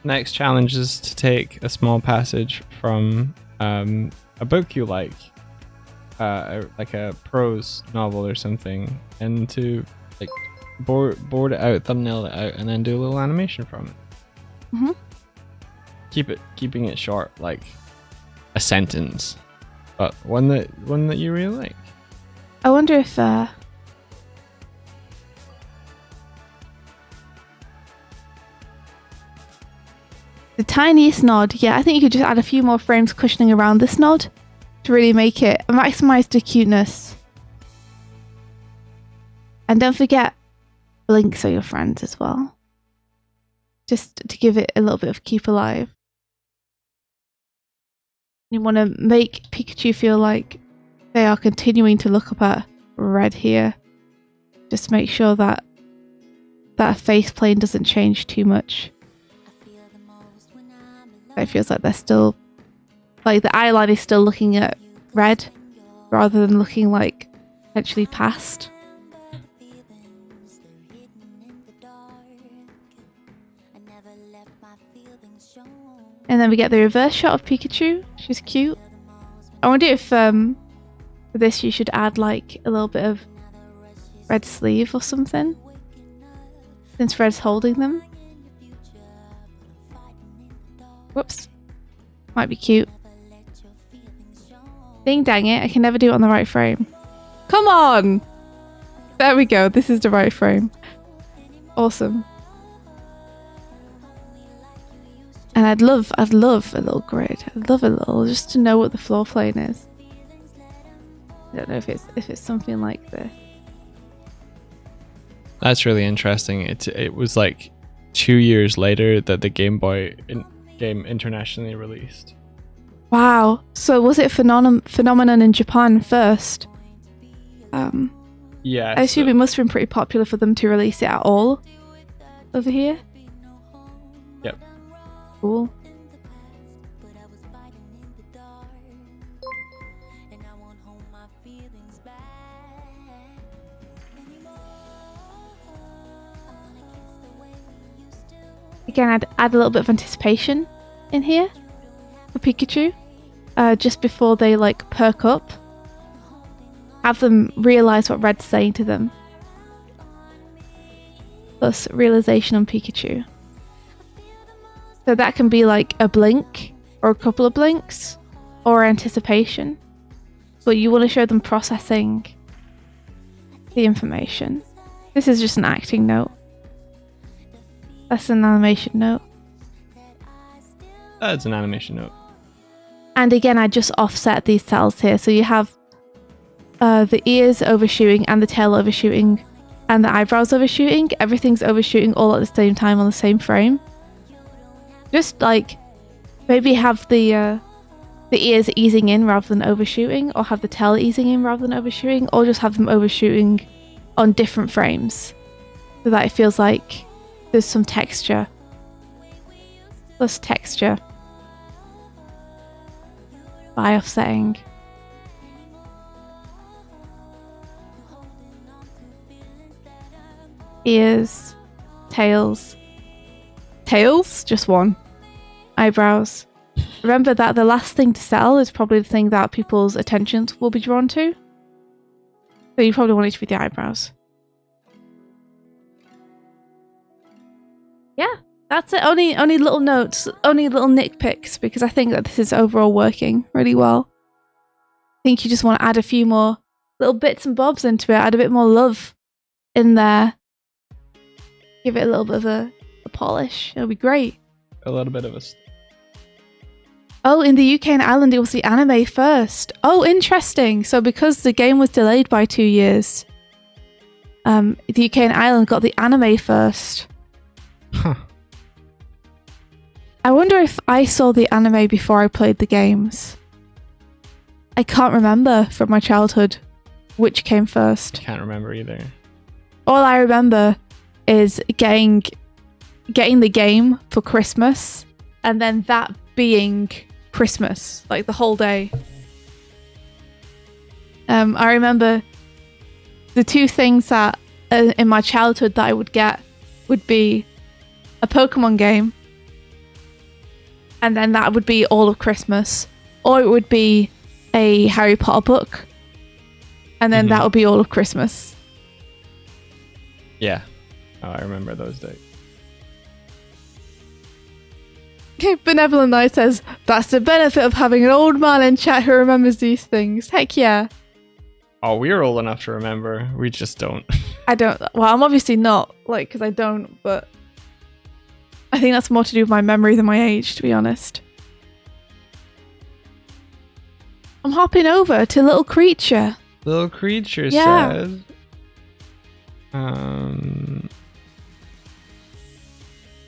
Next challenge is to take a small passage from a book you like a prose novel or something, and to like board it out, thumbnail it out, and then do a little animation from it. Mm-hmm. Keeping it short, like a sentence, but one that you really like. I wonder if the tiniest nod. Yeah, I think you could just add a few more frames cushioning around this nod to really make it maximize the cuteness. And don't forget blinks are your friends as well. Just to give it a little bit of keep alive. You want to make Pikachu feel like they are continuing to look up at Red here. Just make sure that that face plane doesn't change too much. It feels like they're still, like the eyeline is still looking at Red rather than looking like potentially past. And then we get the reverse shot of Pikachu. She's cute. I wonder if for this you should add like a little bit of red sleeve or something, since Red's holding them. Whoops. Might be cute. Ding dang it, I can never do it on the right frame. Come on! There we go, this is the right frame. Awesome. And I'd love a little grid. I'd love a little, just to know what the floor plane is. I don't know if it's something like this. That's really interesting. It was like 2 years later that the Game Boy game internationally released. Wow. So was it phenomenon in Japan first? Yeah. I assume it must have been pretty popular for them to release it at all over here. Yep. Cool. Again, I'd add a little bit of anticipation in here for Pikachu, just before they like perk up. Have them realize what Red's saying to them. Plus realization on Pikachu. So that can be like a blink or a couple of blinks or anticipation. But you want to show them processing the information. This is just an acting note. That's an animation note. That's an animation note. And again, I just offset these cells here. So you have the ears overshooting and the tail overshooting and the eyebrows overshooting. Everything's overshooting all at the same time on the same frame. Just like maybe have the ears easing in rather than overshooting, or have the tail easing in rather than overshooting, or just have them overshooting on different frames so that it feels like there's some texture. Plus texture. By offsetting. Ears. Tails. Tails? Just one. Eyebrows. Remember that the last thing to sell is probably the thing that people's attentions will be drawn to. So you probably want it to be the eyebrows. Yeah, that's it. Only little notes, only little nitpicks, because I think that this is overall working really well. I think you just want to add a few more little bits and bobs into it, add a bit more love in there. Give it a little bit of a polish. It'll be great. A little bit of a... Oh, in the UK and Ireland, it was the anime first. Oh, interesting. So because the game was delayed by 2 years, the UK and Ireland got the anime first. Huh. I wonder if I saw the anime before I played the games. I can't remember from my childhood which came first. Can't remember either. All I remember is getting the game for Christmas, and then that being Christmas, like the whole day. I remember the two things that in my childhood that I would get would be a Pokemon game, and then that would be all of Christmas, or it would be a Harry Potter book, and then that would be all of Christmas. Yeah. Oh, I remember those days. Benevolent Knight says, that's the benefit of having an old man in chat who remembers these things. Heck yeah. Oh, we're old enough to remember. We just don't. I don't. Well, I'm obviously not, like, because I don't, but I think that's more to do with my memory than my age, to be honest. I'm hopping over to Little Creature. Little Creature Yeah. says...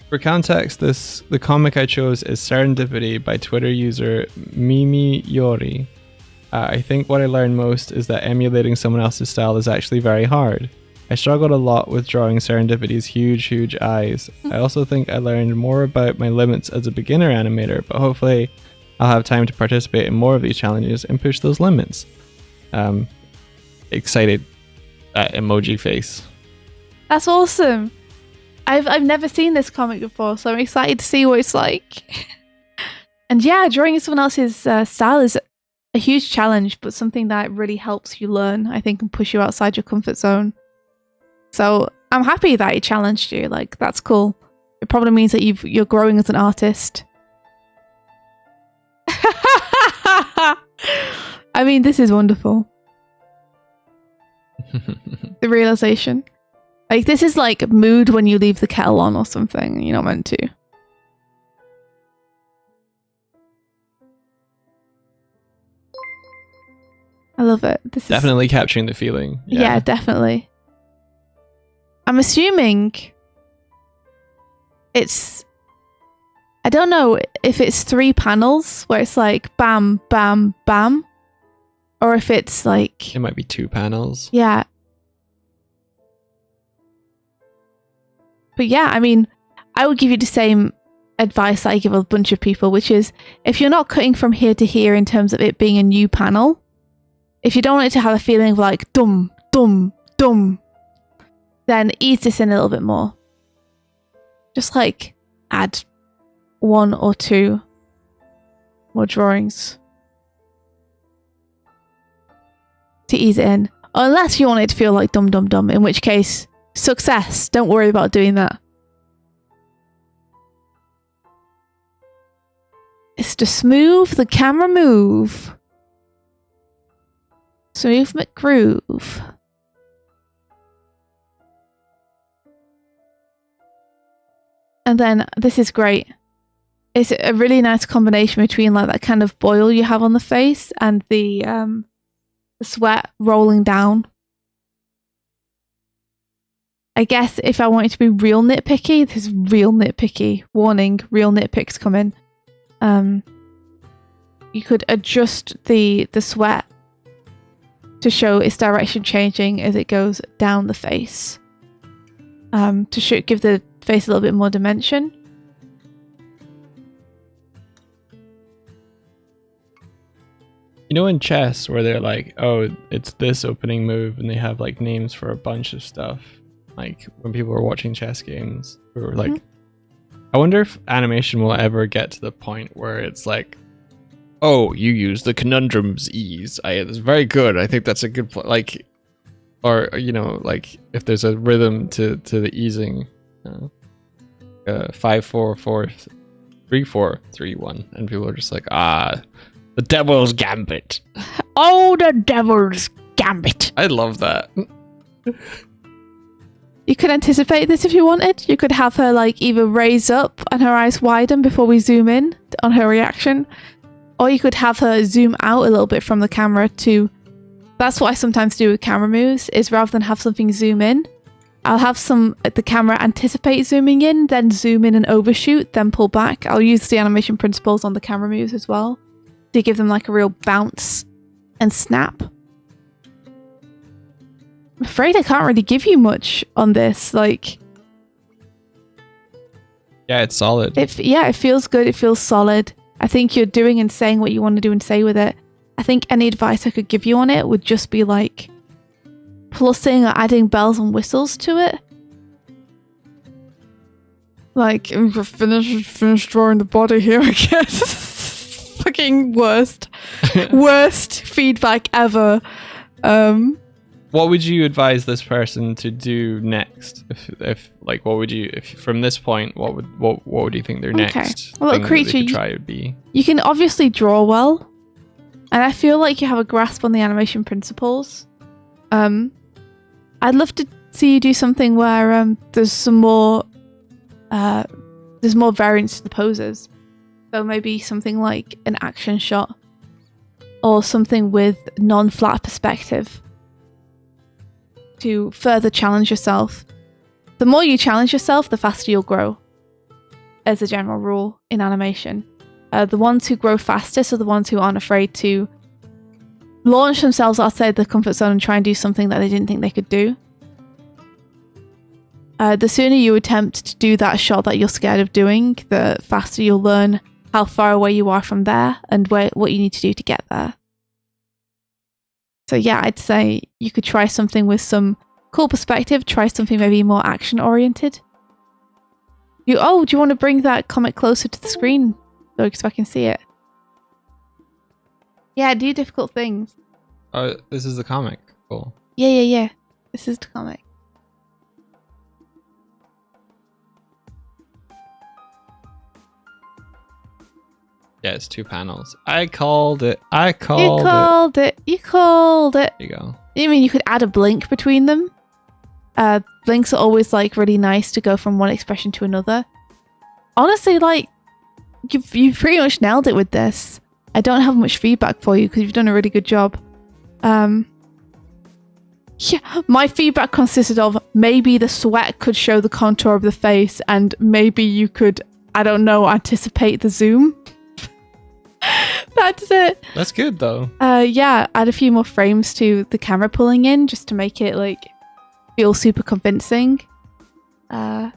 For context, the comic I chose is Serendipity by Twitter user Mimi Yori. I think what I learned most is that emulating someone else's style is actually very hard. I struggled a lot with drawing Serendipity's huge eyes. I also think I learned more about my limits as a beginner animator, but hopefully I'll have time to participate in more of these challenges and push those limits. Excited emoji face. That's awesome. I've never seen this comic before, so I'm excited to see what it's like. And yeah, drawing someone else's style is a huge challenge, but something that really helps you learn, I think, and push you outside your comfort zone. So I'm happy that it challenged you. Like, that's cool. It probably means that you're growing as an artist. I mean, this is wonderful. The realization. Like, this is like mood when you leave the kettle on or something. You're not meant to. I love it. This Definitely capturing the feeling. Yeah, definitely. I'm assuming it's... I don't know if it's 3 panels where it's like bam, bam, bam. Or if it's like... It might be 2 panels. Yeah. But yeah, I mean, I would give you the same advice that I give a bunch of people, which is if you're not cutting from here to here in terms of it being a new panel, if you don't want it to have a feeling of like dum, dum, dum, then ease this in a little bit more. Just like add 1 or 2 more drawings to ease it in. Unless you want it to feel like dum dum dum, in which case, success. Don't worry about doing that. It's to smooth the camera move. Smooth McGroove. And then this is great. It's a really nice combination between like that kind of boil you have on the face and the sweat rolling down. I guess if I wanted to be real nitpicky, this is real nitpicky. Warning, real nitpicks coming. You could adjust the sweat to show its direction changing as it goes down the face. To give the face a little bit more dimension. You know, in chess where they're like, oh, it's this opening move, and they have like names for a bunch of stuff. Like when people are watching chess games, we were like, I wonder if animation will ever get to the point where it's like, oh, you use the conundrum's ease. It's very good. I think that's a good like, or you know, like if there's a rhythm to the easing, 5-4-4, 3-4-3-1, and people are just like, the devil's gambit. Oh, the devil's gambit. I love that. You could anticipate this if you wanted. You could have her like either raise up and her eyes widen before we zoom in on her reaction. Or you could have her zoom out a little bit from the camera to... That's what I sometimes do with camera moves, is rather than have something zoom in, I'll have the camera anticipate zooming in, then zoom in and overshoot, then pull back. I'll use the animation principles on the camera moves as well to give them like a real bounce and snap. I'm afraid I can't really give you much on this. Like, yeah, it's solid. It feels good. It feels solid. I think you're doing and saying what you want to do and say with it. I think any advice I could give you on it would just be like plussing or adding bells and whistles to it. Like, finish drawing the body here, I guess. Fucking worst feedback ever. What would you advise this person to do next? If like, what would you, if from this point, what would you think their next thing creature they could try would be? You can obviously draw well, and I feel like you have a grasp on the animation principles. I'd love to see you do something where there's more variance to the poses. So maybe something like an action shot, or something with non-flat perspective to further challenge yourself. The more you challenge yourself, the faster you'll grow, as a general rule in animation. The ones who grow fastest are the ones who aren't afraid to launch themselves outside their comfort zone and try and do something that they didn't think they could do. The sooner you attempt to do that shot that you're scared of doing, the faster you'll learn how far away you are from there and what you need to do to get there. So yeah, I'd say you could try something with some cool perspective, try something maybe more action oriented. Do you want to bring that comic closer to the screen so I can see it? Yeah, do difficult things. Oh, this is the comic. Cool. Yeah. This is the comic. Yeah, it's 2 panels. I called it. You called it. There you go. I mean, you could add a blink between them. Blinks are always like really nice to go from one expression to another. Honestly, like you've pretty much nailed it with this. I don't have much feedback for you because you've done a really good job. Yeah, my feedback consisted of maybe the sweat could show the contour of the face, and maybe you could, I don't know, anticipate the zoom. That's it. That's good though. Yeah, add a few more frames to the camera pulling in just to make it like feel super convincing.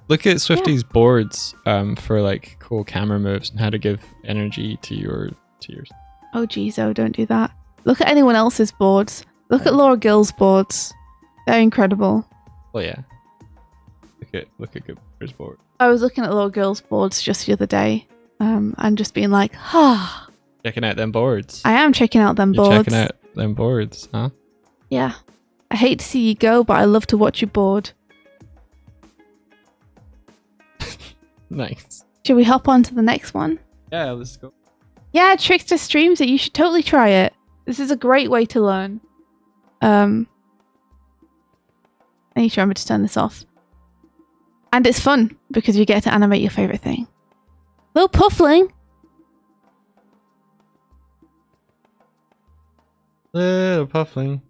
Look at Swifty's boards for like cool camera moves and how to give energy to your. Oh geez, don't do that. Look at anyone else's boards. Look at Laura Gill's boards. They're incredible. Well, yeah. Look at Cooper's board. I was looking at Laura Gill's boards just the other day, and just being like, ah. Checking out them boards. I am checking out them You're boards. checking out them boards, huh? Yeah. I hate to see you go, but I love to watch you board. Nice. Should we hop on to the next one? Yeah, let's go. Yeah, Trickster streams it. You should totally try it. This is a great way to learn. I need to remember to turn this off. And it's fun because you get to animate your favorite thing. Little Puffling. Little Puffling.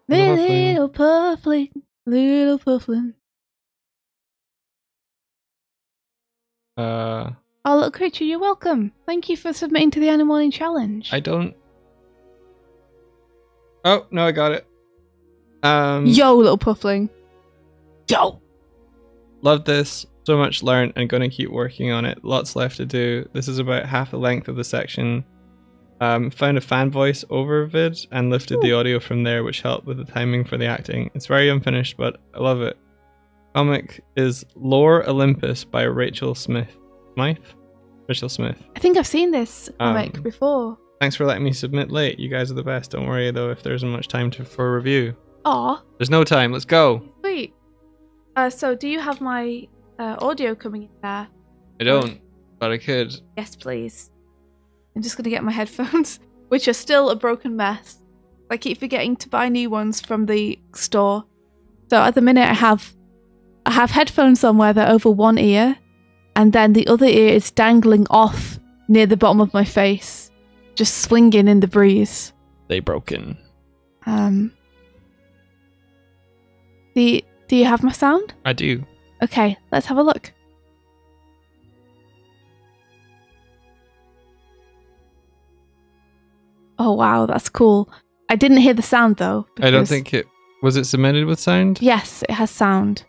Little Puffling. Little Puffling. Oh, look, Creature, you're welcome. Thank you for submitting to the Animal Challenge. I don't. Oh no, I got it. Yo, Little Puffling. Yo. Love this. So much learned and gonna keep working on it. Lots left to do. This is about half the length of the section. Found a fan voice over vid and lifted the audio from there, which helped with the timing for the acting. It's very unfinished, but I love it. Comic is Lore Olympus by Rachel Smith. Rachel Smith. I think I've seen this comic before. Thanks for letting me submit late. You guys are the best. Don't worry though if there isn't much time for a review. Aw. There's no time. Let's go. Sweet. So do you have my audio coming in there? I don't, but I could. Yes, please. I'm just going to get my headphones, which are still a broken mess. I keep forgetting to buy new ones from the store. So at the minute I have headphones on where they're over one ear, and then the other ear is dangling off near the bottom of my face, just swinging in the breeze. They broken. Do you have my sound? I do. Okay, let's have a look. Oh wow, that's cool. I didn't hear the sound though. I don't think it was it submitted with sound? Yes, it has sound.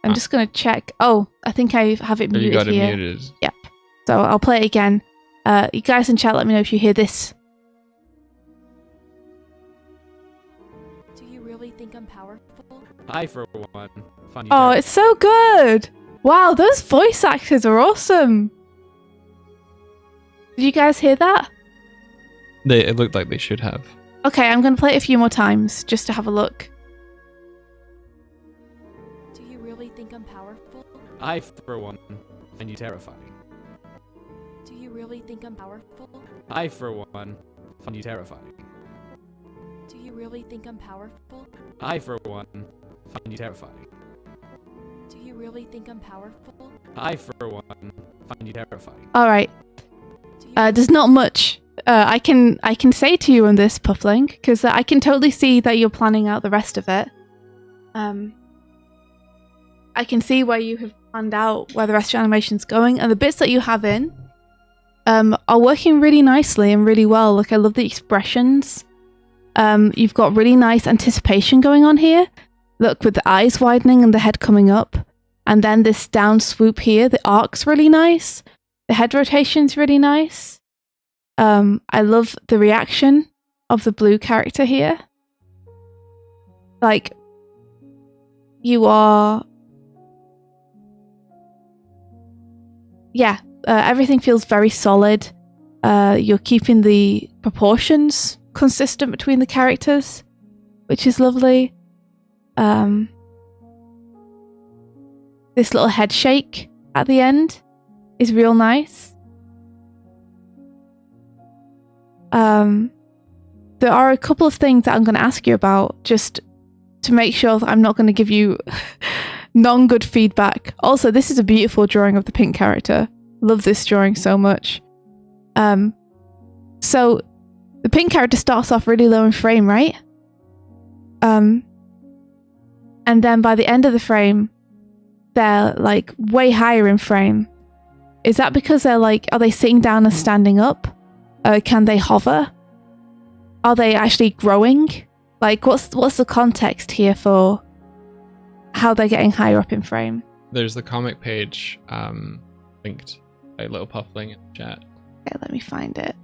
I'm just gonna check. Oh, I think I have it muted you got here. it muted. Yep. So I'll play it again. You guys in chat, let me know if you hear this. Do you really think I'm powerful? I, for one, find you Oh, it's so good. Wow, those voice actors are awesome. Did you guys hear that? It looked like they should have. Okay, I'm gonna play it a few more times just to have a look. Do you really think I'm powerful? I, for one, find you terrifying. Do you really think I'm powerful? I, for one, find you terrifying. Do you really think I'm powerful? I, for one, find you terrifying. Do you really think I'm powerful? I, for one, find you terrifying. All right. There's not much I can say to you on this, Puffling, because I can totally see that you're planning out the rest of it. I can see where you have planned out where the rest of your animation's going, and the bits that you have in are working really nicely and really well. Like, I love the expressions. You've got really nice anticipation going on here. Look, with the eyes widening and the head coming up. And then this down swoop here, the arc's really nice. The head rotation's really nice. I love the reaction of the blue character here. Like, you are... Yeah, everything feels very solid. You're keeping the proportions consistent between the characters, which is lovely. This little head shake at the end is real nice. There are a couple of things that I'm going to ask you about just to make sure that I'm not going to give you non-good feedback. Also, this is a beautiful drawing of the pink character. Love this drawing so much. So the pink character starts off really low in frame, right? And then by the end of the frame, they're like way higher in frame. Is that because they're like, are they sitting down and standing up? Can they hover? Are they actually growing? Like, what's the context here for how they're getting higher up in frame? There's the comic page linked by Little Puffling in the chat. Okay, let me find it.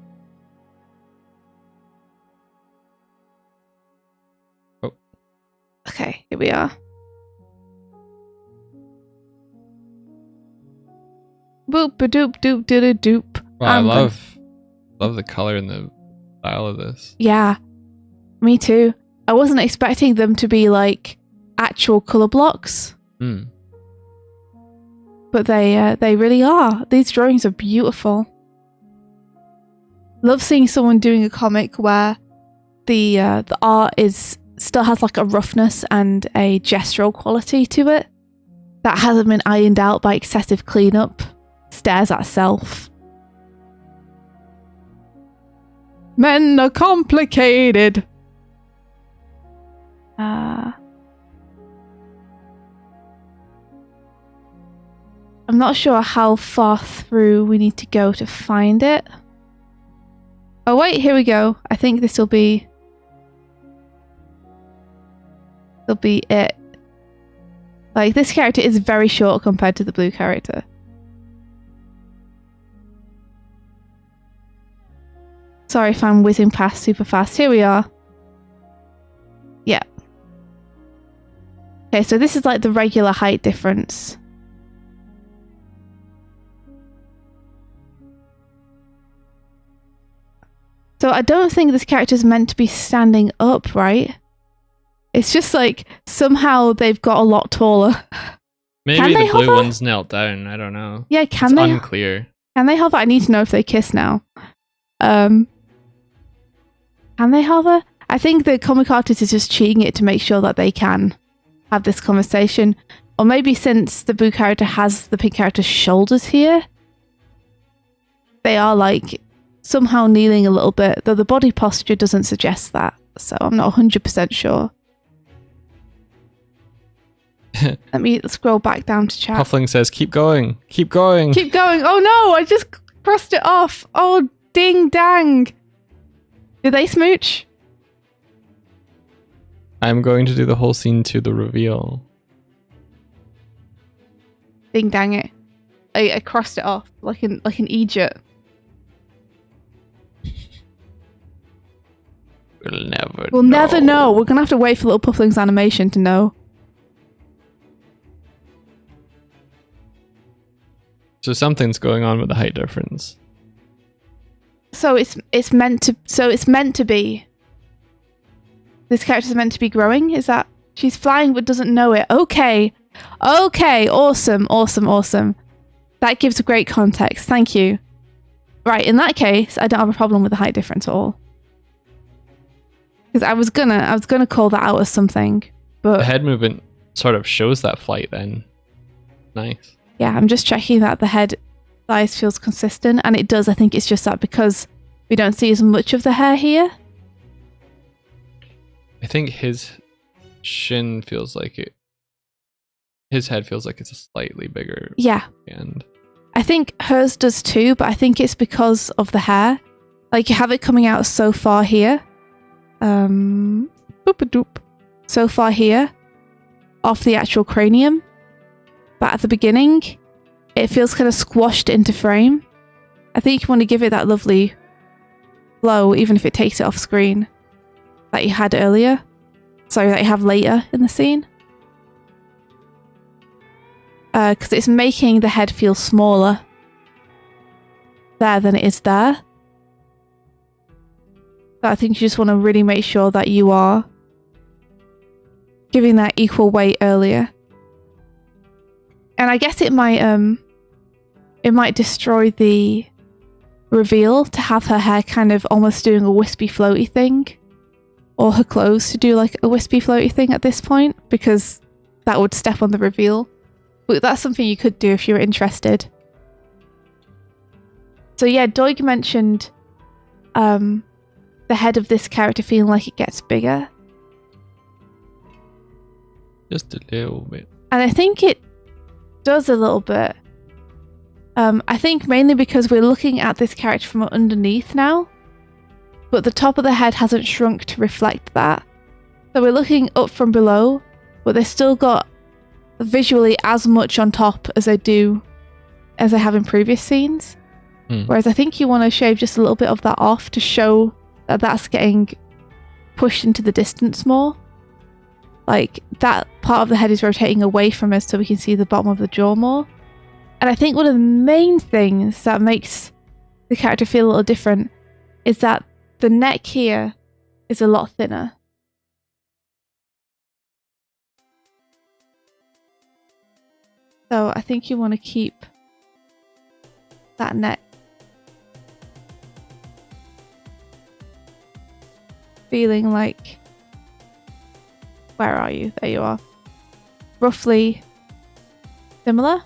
Oh. Okay, here we are. Boop ba doop doop doo doop. Well, I love the color and the style of this. Yeah, me too. I wasn't expecting them to be like actual color blocks, but they really are. These drawings are beautiful. Love seeing someone doing a comic where the art still has like a roughness and a gestural quality to it that hasn't been ironed out by excessive cleanup. Stares at self. Men are complicated. I'm not sure how far through we need to go to find it. Oh wait, here we go. I think this will be it. Like, this character is very short compared to the blue character. Sorry if I'm whizzing past super fast. Here we are. Yeah. Okay, so this is like the regular height difference. So I don't think this character is meant to be standing up, right? It's just like somehow they've got a lot taller. Maybe the blue one's knelt down. I don't know. Yeah, it's unclear. Can they hover? I need to know if they kiss now. Can they hover? I think the comic artist is just cheating it to make sure that they can have this conversation. Or maybe since the blue character has the pink character's shoulders here, they are like somehow kneeling a little bit, though the body posture doesn't suggest that. So I'm not 100% sure. Let me scroll back down to chat. Puffling says, keep going. Keep going. Keep going. Oh no, I just crossed it off. Oh, ding dang. Did they smooch? I'm going to do the whole scene to the reveal. Ding dang it. I crossed it off like an Egypt. We'll never know. We're gonna have to wait for Little Puffling's animation to know. So something's going on with the height difference. So it's meant to be. This character's meant to be growing. Is that she's flying but doesn't know it? Okay, awesome. That gives great context. Thank you. Right, in that case, I don't have a problem with the height difference at all. Because I was gonna call that out as something, but the head movement sort of shows that flight. Then, nice. Yeah, I'm just checking that the head size feels consistent, and it does. I think it's just that because we don't see as much of the hair here. I think his shin feels like it. His head feels like it's a slightly bigger. Yeah. And I think hers does too, but I think it's because of the hair. Like, you have it coming out so far here. Boop-a-doop. So far here. Off the actual cranium. But at the beginning, it feels kind of squashed into frame. I think you want to give it that lovely flow, even if it takes it off screen, that you had earlier. Sorry, that you have later in the scene. Because it's making the head feel smaller there than it is there. So I think you just want to really make sure that you are giving that equal weight earlier. And I guess it might destroy the reveal to have her hair kind of almost doing a wispy floaty thing, or her clothes to do like a wispy floaty thing at this point, because that would step on the reveal. But that's something you could do if you're interested. So yeah, Doig mentioned the head of this character feeling like it gets bigger. Just a little bit. And I think it does a little bit. I think mainly because we're looking at this character from underneath now, but the top of the head hasn't shrunk to reflect that. So we're looking up from below, but they've still got visually as much on top as they have in previous scenes. Whereas I think you want to shave just a little bit of that off to show that that's getting pushed into the distance more. Like that part of the head is rotating away from us so we can see the bottom of the jaw more. And I think one of the main things that makes the character feel a little different is that the neck here is a lot thinner. So I think you want to keep that neck feeling like, where are you? There you are. Roughly similar.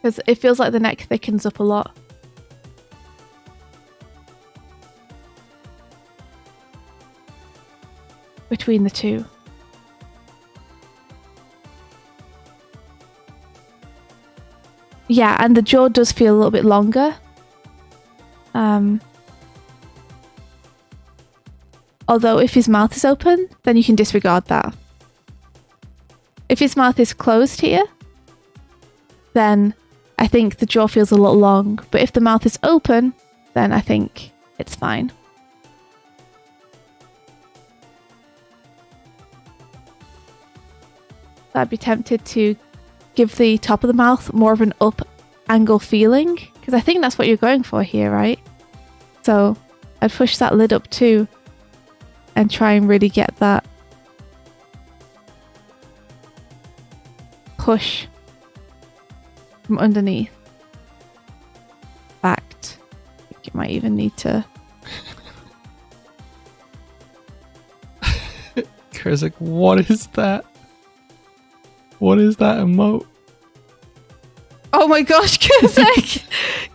Because it feels like the neck thickens up a lot. Between the two. Yeah, and the jaw does feel a little bit longer. Although if his mouth is open, then you can disregard that. If his mouth is closed here, then I think the jaw feels a little long. But if the mouth is open, then I think it's fine. I'd be tempted to give the top of the mouth more of an up angle feeling, because I think that's what you're going for here, right? So I'd push that lid up too and try and really get that push from underneath. In fact, I think you might even need to. Kara's like, what is that? What is that emote? Oh my gosh, Kurzek!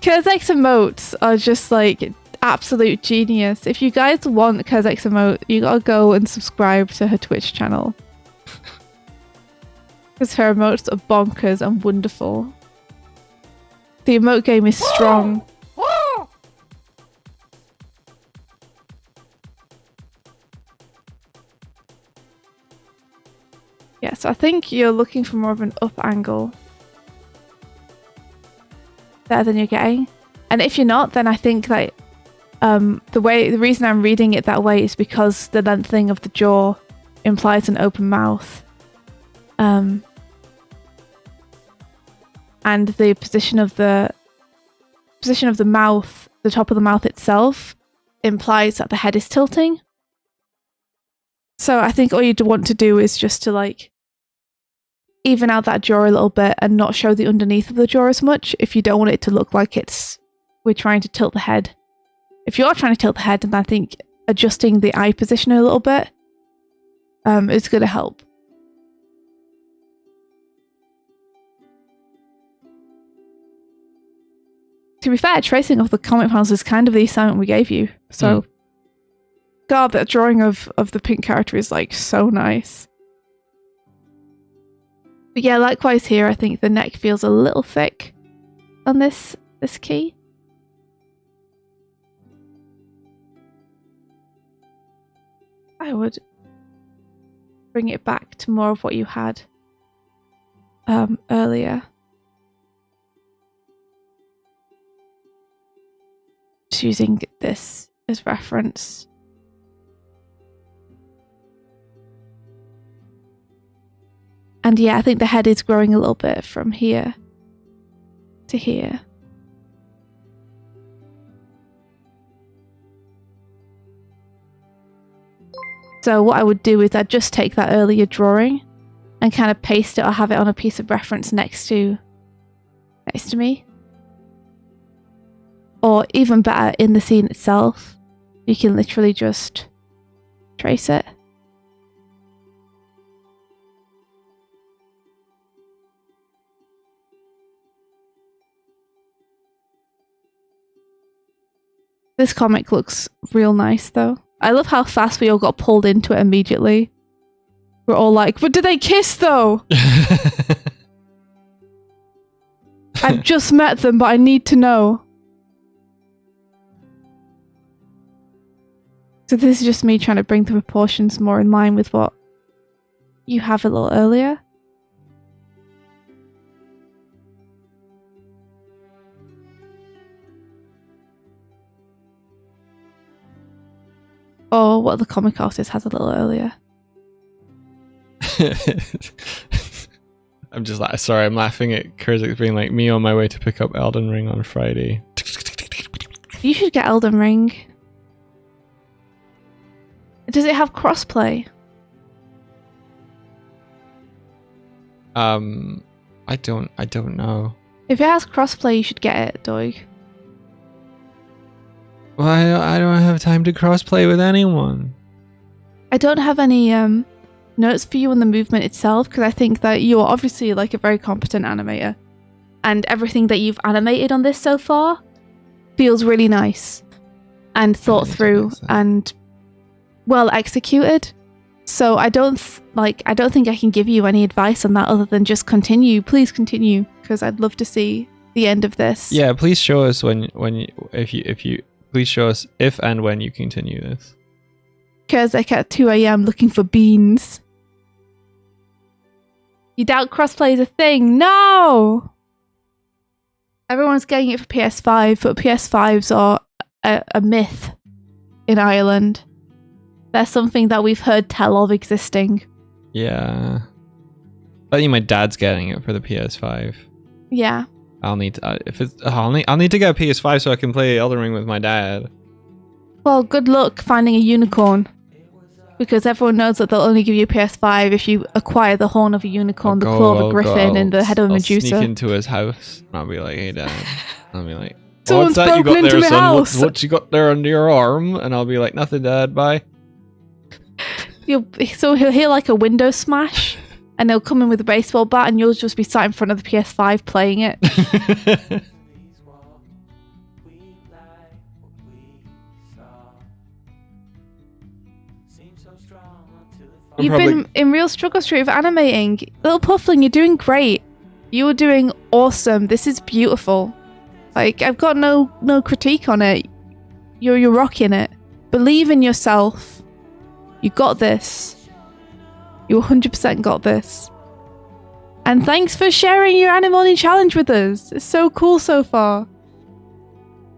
Kurzek's emotes are just like absolute genius. If you guys want Kurzek's emote, you gotta go and subscribe to her Twitch channel. Because her emotes are bonkers and wonderful. The emote game is strong. Yeah, so I think you're looking for more of an up angle there than you're getting. And if you're not, then I think that the reason I'm reading it that way is because the lengthening of the jaw implies an open mouth. And the position of the mouth, the top of the mouth itself, implies that the head is tilting. So I think all you'd want to do is just to like even out that jaw a little bit and not show the underneath of the jaw as much if you don't want it to look like we're trying to tilt the head. If you are trying to tilt the head, then I think adjusting the eye position a little bit is going to help. To be fair, tracing of the comic panels is kind of the assignment we gave you. So, God, that drawing of the pink character is like so nice. But yeah, likewise here, I think the neck feels a little thick on this key. I would bring it back to more of what you had earlier. Just using this as reference. And yeah, I think the head is growing a little bit from here to here. So what I would do is I'd just take that earlier drawing and kind of paste it or have it on a piece of reference next to me. Or even better, in the scene itself, you can literally just trace it. This comic looks real nice though. I love how fast we all got pulled into it immediately. We're all like, but did they kiss though? I've just met them, but I need to know. So this is just me trying to bring the proportions more in line with what you have a little earlier. Or what the comic artist has a little earlier. I'm just sorry, I'm laughing at Kurzak being like, me on my way to pick up Elden Ring on Friday. You should get Elden Ring. Does it have crossplay? I don't know. If it has crossplay, you should get it, Doig. Well, I don't have time to crossplay with anyone. I don't have any notes for you on the movement itself, because I think that you're obviously like a very competent animator. And everything that you've animated on this so far feels really nice and thought through and well executed. So I don't think I can give you any advice on that other than just continue. Please continue, because I'd love to see the end of this. Yeah, please show us please show us if and when you continue this. Because like at 2 a.m. looking for beans. You doubt crossplay is a thing? No! Everyone's getting it for PS5, but PS5s are a myth in Ireland. They're something that we've heard tell of existing. Yeah. I think my dad's getting it for the PS5. Yeah. I'll need to I'll need to get a PS5 so I can play Elden Ring with my dad. Well, good luck finding a unicorn. Because everyone knows that they'll only give you a PS5 if you acquire the horn of a unicorn, the claw of a griffin, and the head of a Medusa. I'll sneak into his house. And I'll be like, hey dad. I'll be like, someone's what's that you got broken into there, my son? house. What you got there under your arm? And I'll be like, nothing, dad. Bye. So he'll hear like a window smash, and he'll come in with a baseball bat, and you'll just be sat in front of the PS5 playing it. You've been in real struggle street of animating. Little Puffling, you're doing great. You are doing awesome. This is beautiful. Like, I've got no critique on it. You're rocking it. Believe in yourself. You got this. You 100% got this. And thanks for sharing your Animorning challenge with us. It's so cool so far.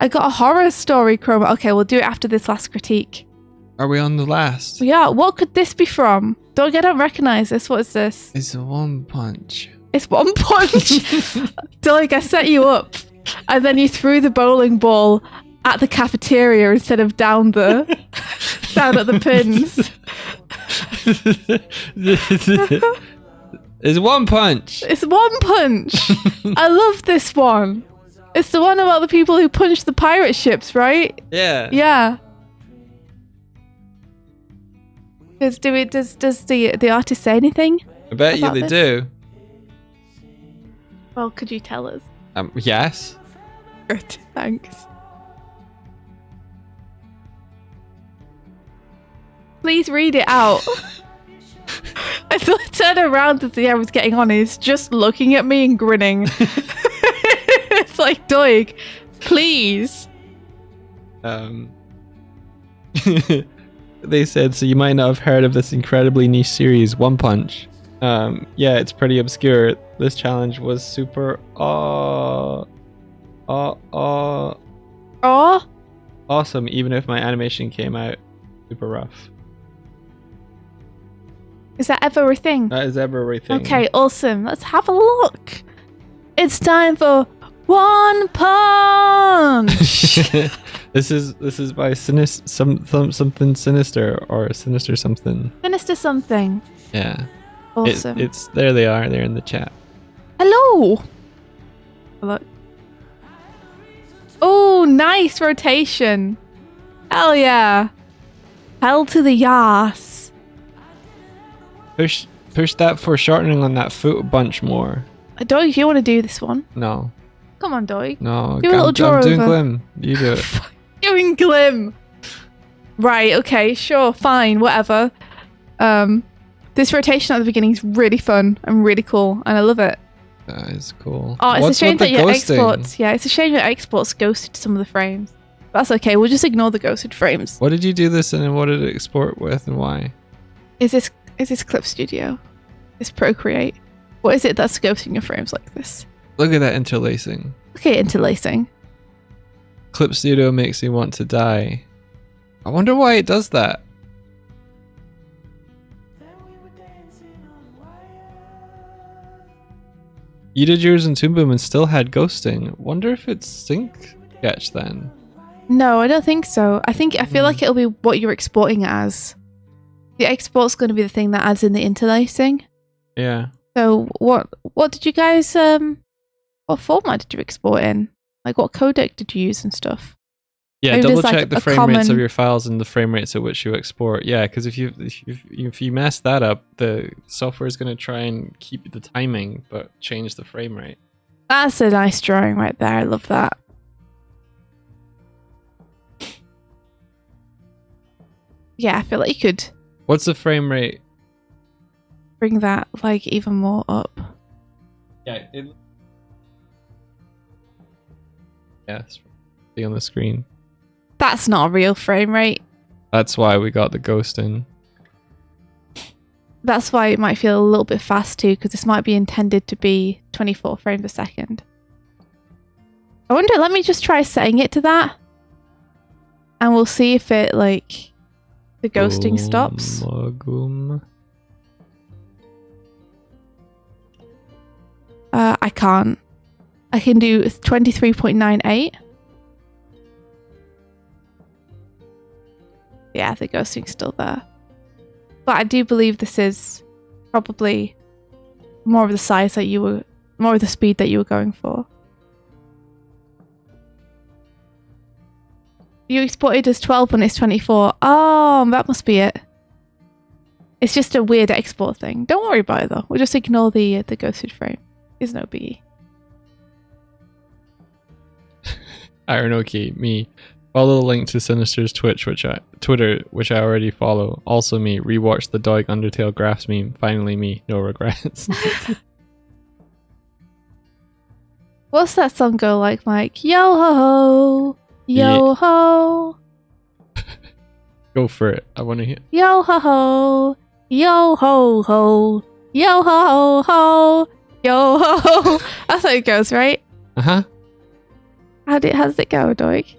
I got a horror story, Chroma. Okay, we'll do it after this last critique. Are we on the last? Yeah, what could this be from? Doig, I don't recognize this. What is this? It's One Punch. It's One Punch. Doig, I set you up, and then you threw the bowling ball at the cafeteria instead of down at the pins. It's One Punch. It's One Punch. I love this one. It's the one about the people who punch the pirate ships, right? Yeah. Yeah. Does the artist say anything? I bet you they do. Well, could you tell us? Yes. Good, thanks. Please read it out. I turned around to see how I was getting on. He's just looking at me and grinning. It's like, Doig, please. They said, so you might not have heard of this incredibly niche series, One Punch. Yeah, it's pretty obscure. This challenge was super awesome, even if my animation came out super rough. Is that ever a thing? That is ever a thing. Okay, awesome. Let's have a look. It's time for One Punch. This is by something sinister or sinister something. Sinister something. Yeah. Awesome. It's there. They are. They're in the chat. Hello. Look. Oh, nice rotation. Hell yeah. Hell to the yas. Push that foreshortening on that foot a bunch more. Doig, you want to do this one? No. Come on, Doig. No. Do a little draw I'm doing over. Glim. You do it. Doing Glim. Right, okay, sure, fine, whatever. This rotation at the beginning is really fun and really cool, and I love it. That is cool. Oh, it's What's a shame with the that your ghosting? exports. Yeah, it's a shame that exports ghosted some of the frames. That's okay. We'll just ignore the ghosted frames. What did you do this in, and what did it export with, and why? Is this Clip Studio? Is Procreate? What is it that's ghosting your frames like this? Look at that interlacing. Look at it interlacing. Clip Studio makes me want to die. I wonder why it does that. You did yours in Toon Boom and still had ghosting. Wonder if it's sync sketch then. No, I don't think so. I feel like it'll be what you're exporting as. The export's going to be the thing that adds in the interlacing. Yeah. So what did you guys what format did you export in? Like what codec did you use and stuff? Yeah, Maybe double there's, check like, the a frame rates of common- your files and the frame rates at which you export. Yeah, because if you mess that up, the software is going to try and keep the timing but change the frame rate. That's a nice drawing right there. I love that. Yeah, I feel like you could What's the frame rate? bring that like even more up. Yeah, yes, see on the screen. That's not a real frame rate. That's why we got the ghosting. That's why it might feel a little bit fast too, because this might be intended to be 24 frames a second. I wonder, let me just try setting it to that. And we'll see if it, like, the ghosting stops. Goom. I can't. I can do 23.98. Yeah, the ghosting's still there. But I do believe this is probably more of the size that more of the speed that you were going for. You exported as 12 when it's 24. Oh, that must be it. It's just a weird export thing. Don't worry about it though. We'll just ignore the ghosted frame. It's no biggie. Ironoki, me. Follow the link to Sinister's Twitter, which I already follow. Also me. Rewatch the Doig Undertale graphs meme. Finally me. No regrets. What's that song go like, Mike? Yo ho ho, yo ho, Go for it. I want to hear. yo ho ho, yo ho ho, yo ho ho, yo ho ho. That's how it goes, right? Uh-huh. How does it go, Doig?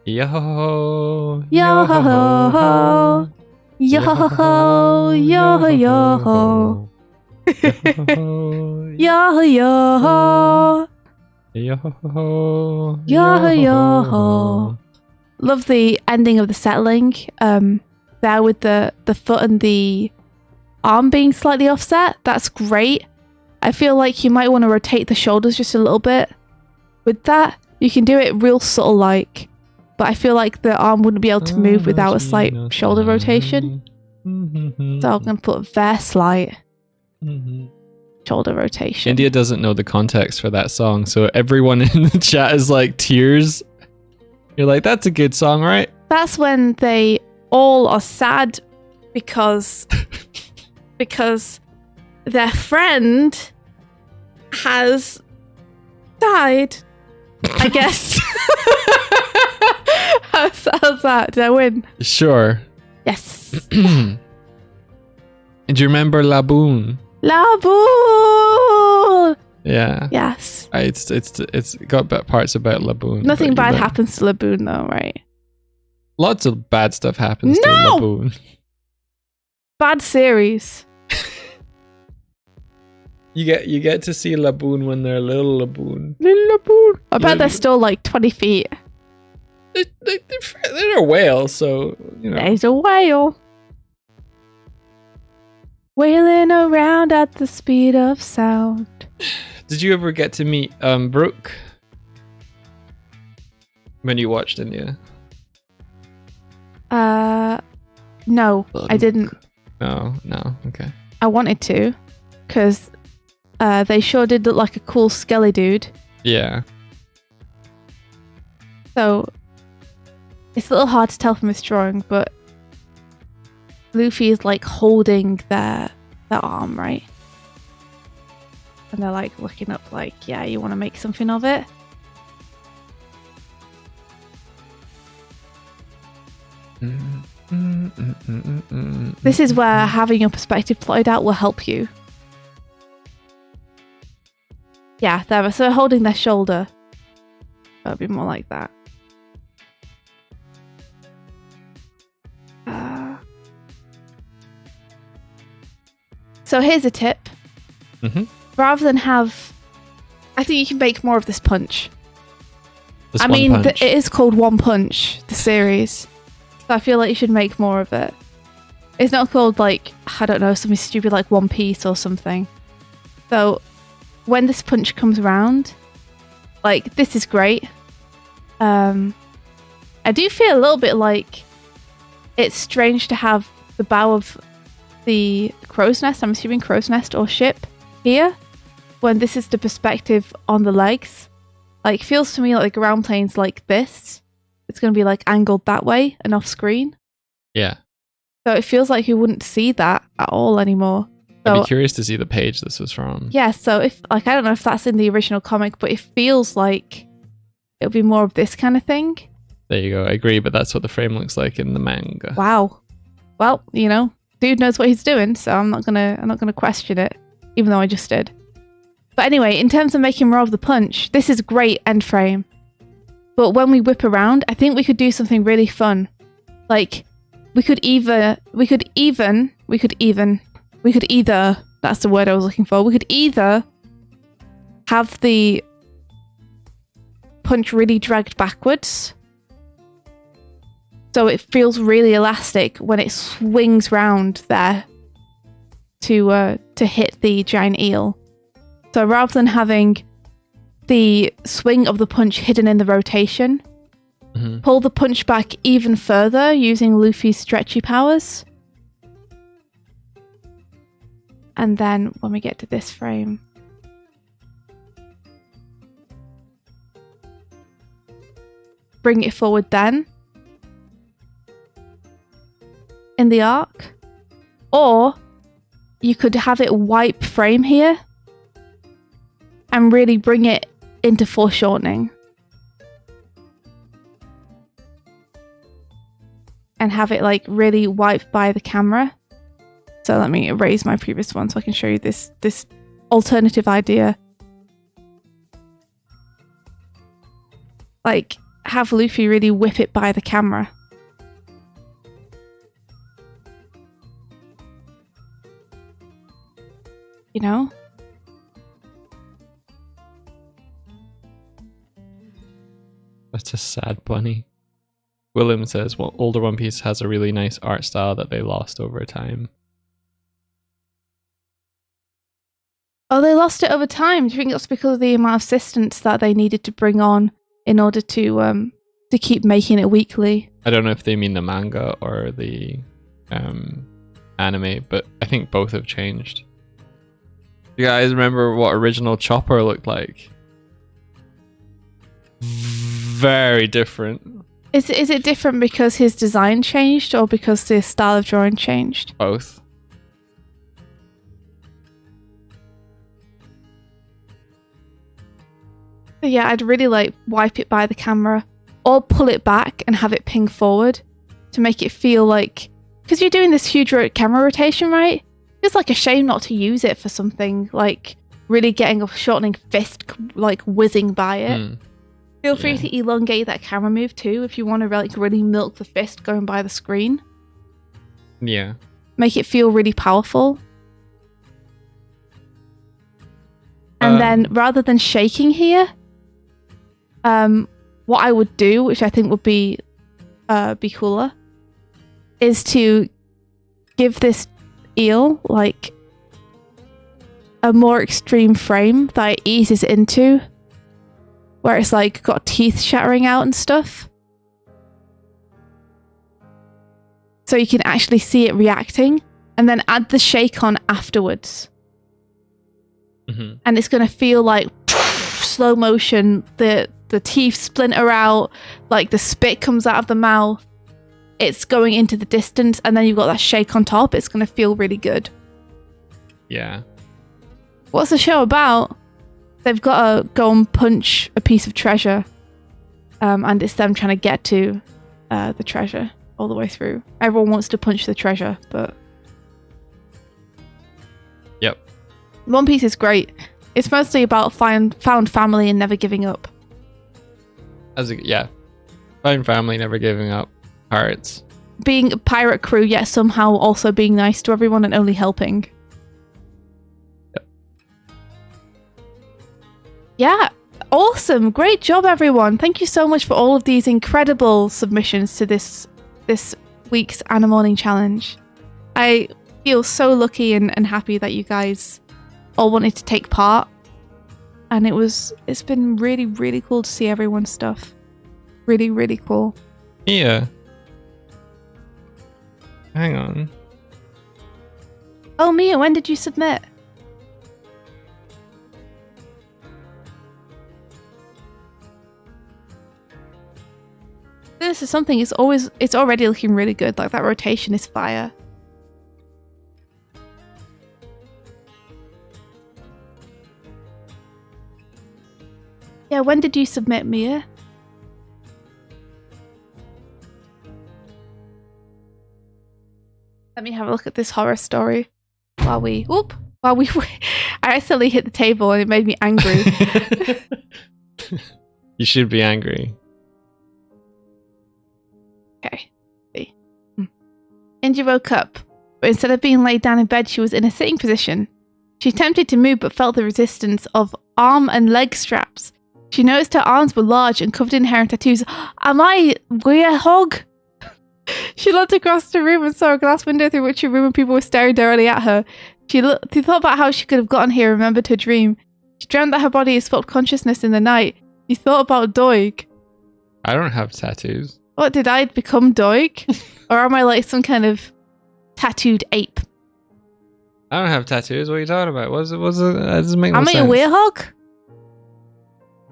Yo ho Yo ho ho ho, yo ho ho, yo ho yo ho, yo ho yo ho, yo ho yo ho yo ho. Love the ending of the settling. There with the foot and the arm being slightly offset. That's great. I feel like you might want to rotate the shoulders just a little bit. With that, you can do it real subtle like. But I feel like the arm wouldn't be able to move without a slight shoulder rotation. So I'm going to put very slight shoulder rotation. India doesn't know the context for that song, so everyone in the chat is like tears. You're like, that's a good song, right? That's when they all are sad because their friend has died. I guess. How's that? Did I win? Sure. Yes. And do you remember Laboon? Laboon! Yeah. Yes. It's got parts about Laboon. Nothing but bad happens to Laboon though, right? Lots of bad stuff happens to No! Laboon. Bad series. You get to see Laboon when they're little Laboon. Little Laboon. I bet Yeah. they're still like 20 feet. They're a whale, so you know. There's a whale. Wailing around at the speed of sound. Did you ever get to meet Brooke when you watched India? No, I didn't. No, okay. I wanted to, because they sure did look like a cool skelly dude. Yeah. So it's a little hard to tell from this drawing, but Luffy is like holding their arm, right? And they're like looking up like, yeah, you want to make something of it? This is where having your perspective plotted out will help you. Yeah, there. So holding their shoulder. That would be more like that. So here's a tip. Rather than have... I think you can make more of this punch. This punch. It is called One Punch, the series. So I feel like you should make more of it. It's not called, like, I don't know, something stupid like One Piece or something. So when this punch comes around, like, this is great. I do feel a little bit like it's strange to have the bow of the crow's nest, I'm assuming crow's nest or ship here, when this is the perspective on the legs. Like, feels to me like the ground plane's like this. It's going to be like angled that way and off screen. Yeah. So it feels like you wouldn't see that at all anymore. So, I'd be curious to see the page this was from. yeah, so if, like, I don't know if that's in the original comic, but it feels like it'll be more of this kind of thing. There you go. I agree, but that's what the frame looks like in the manga. Wow. Well, you know, dude knows what he's doing, so I'm not gonna question it, even though I just did. But anyway, in terms of making more of the punch, this is a great end frame. But when we whip around, I think we could do something really fun. Like, we could either, that's the word I was looking for. We could either have the punch really dragged backwards, so it feels really elastic when it swings round there to hit the giant eel. So rather than having the swing of the punch hidden in the rotation, pull the punch back even further using Luffy's stretchy powers. And then when we get to this frame, bring it forward then in the arc. Or you could have it wipe frame here and really bring it into foreshortening. And have it like really wipe by the camera. So let me erase my previous one so I can show you this alternative idea. Like, have Luffy really whip it by the camera. You know? That's a sad bunny. Willem says, well, older One Piece has a really nice art style that they lost over time. Oh, they lost it over time. Do you think that's because of the amount of assistants that they needed to bring on in order to keep making it weekly? I don't know if they mean the manga or the anime, but I think both have changed. You guys remember what original Chopper looked like? Very different. Is it different because his design changed or because the style of drawing changed? Both. But yeah, I'd really like wipe it by the camera or pull it back and have it ping forward to make it feel like, because you're doing this huge camera rotation, right? It's like a shame not to use it for something like really getting a shortening fist like whizzing by it. Feel free to elongate that camera move too if you want to like really milk the fist going by the screen. Yeah. Make it feel really powerful. And then rather than shaking here, what I would do, which I think would be cooler, is to give this eel like a more extreme frame that it eases into, where it's like got teeth shattering out and stuff. So you can actually see it reacting, and then add the shake on afterwards. And it's going to feel like slow motion, the teeth splinter out, like the spit comes out of the mouth. it's going into the distance, and then you've got that shake on top. It's going to feel really good. Yeah. What's the show about? They've got to go and punch a piece of treasure, and it's them trying to get to the treasure all the way through. Everyone wants to punch the treasure, but Yep. One Piece is great. It's mostly about found family and never giving up. Find family, never giving up. Pirates. Being a pirate crew, yet somehow also being nice to everyone and only helping. Yep. Yeah, awesome. Great job, everyone. Thank you so much for all of these incredible submissions to this week's Anna Morning Challenge. I feel so lucky and happy that you guys all wanted to take part. And it's been really, really cool to see everyone's stuff. Really, really cool. Yeah. Hang on. Oh, Mia, when did you submit? This is something, it's already looking really good. Like, that rotation is fire. Yeah, when did you submit, Mia? Let me have a look at this horror story while we I accidentally hit the table and it made me angry. You should be angry. Okay. See. Indy woke up, but instead of being laid down in bed, she was in a sitting position. She attempted to move but felt the resistance of arm and leg straps. She noticed her arms were large and covered in hair and tattoos. Am I Werehog? She looked across the room and saw a glass window through which her room and people were staring directly at her. She thought about how she could have gotten here and remembered her dream. She dreamt that her body had swapped consciousness in the night. She thought about Doig. I don't have tattoos. What, did I become Doig? Or am I like some kind of tattooed ape? I don't have tattoos. What are you talking about? That doesn't make no Am sense. I a werehog?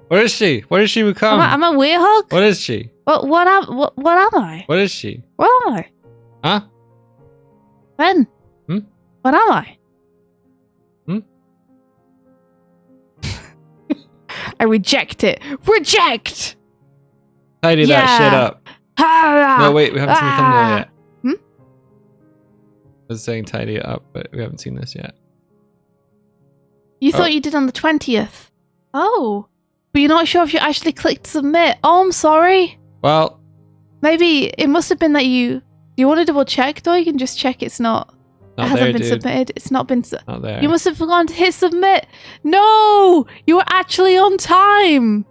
What is she? What did she become? Am I a werehog? What is she? What am I? What is she? What am I? Huh? Ben? What am I? I reject it. Reject! Tidy that shit up. No, wait, we haven't seen the thumbnail yet. I was saying tidy it up, but we haven't seen this yet. You thought you did on the 20th. Oh. But you're not sure if you actually clicked submit. Oh, I'm sorry. Well, maybe it must have been that you want to double check, though? You can just check it's not. It hasn't been submitted. It's not been. Not there. You must have forgotten to hit submit. No, you were actually on time.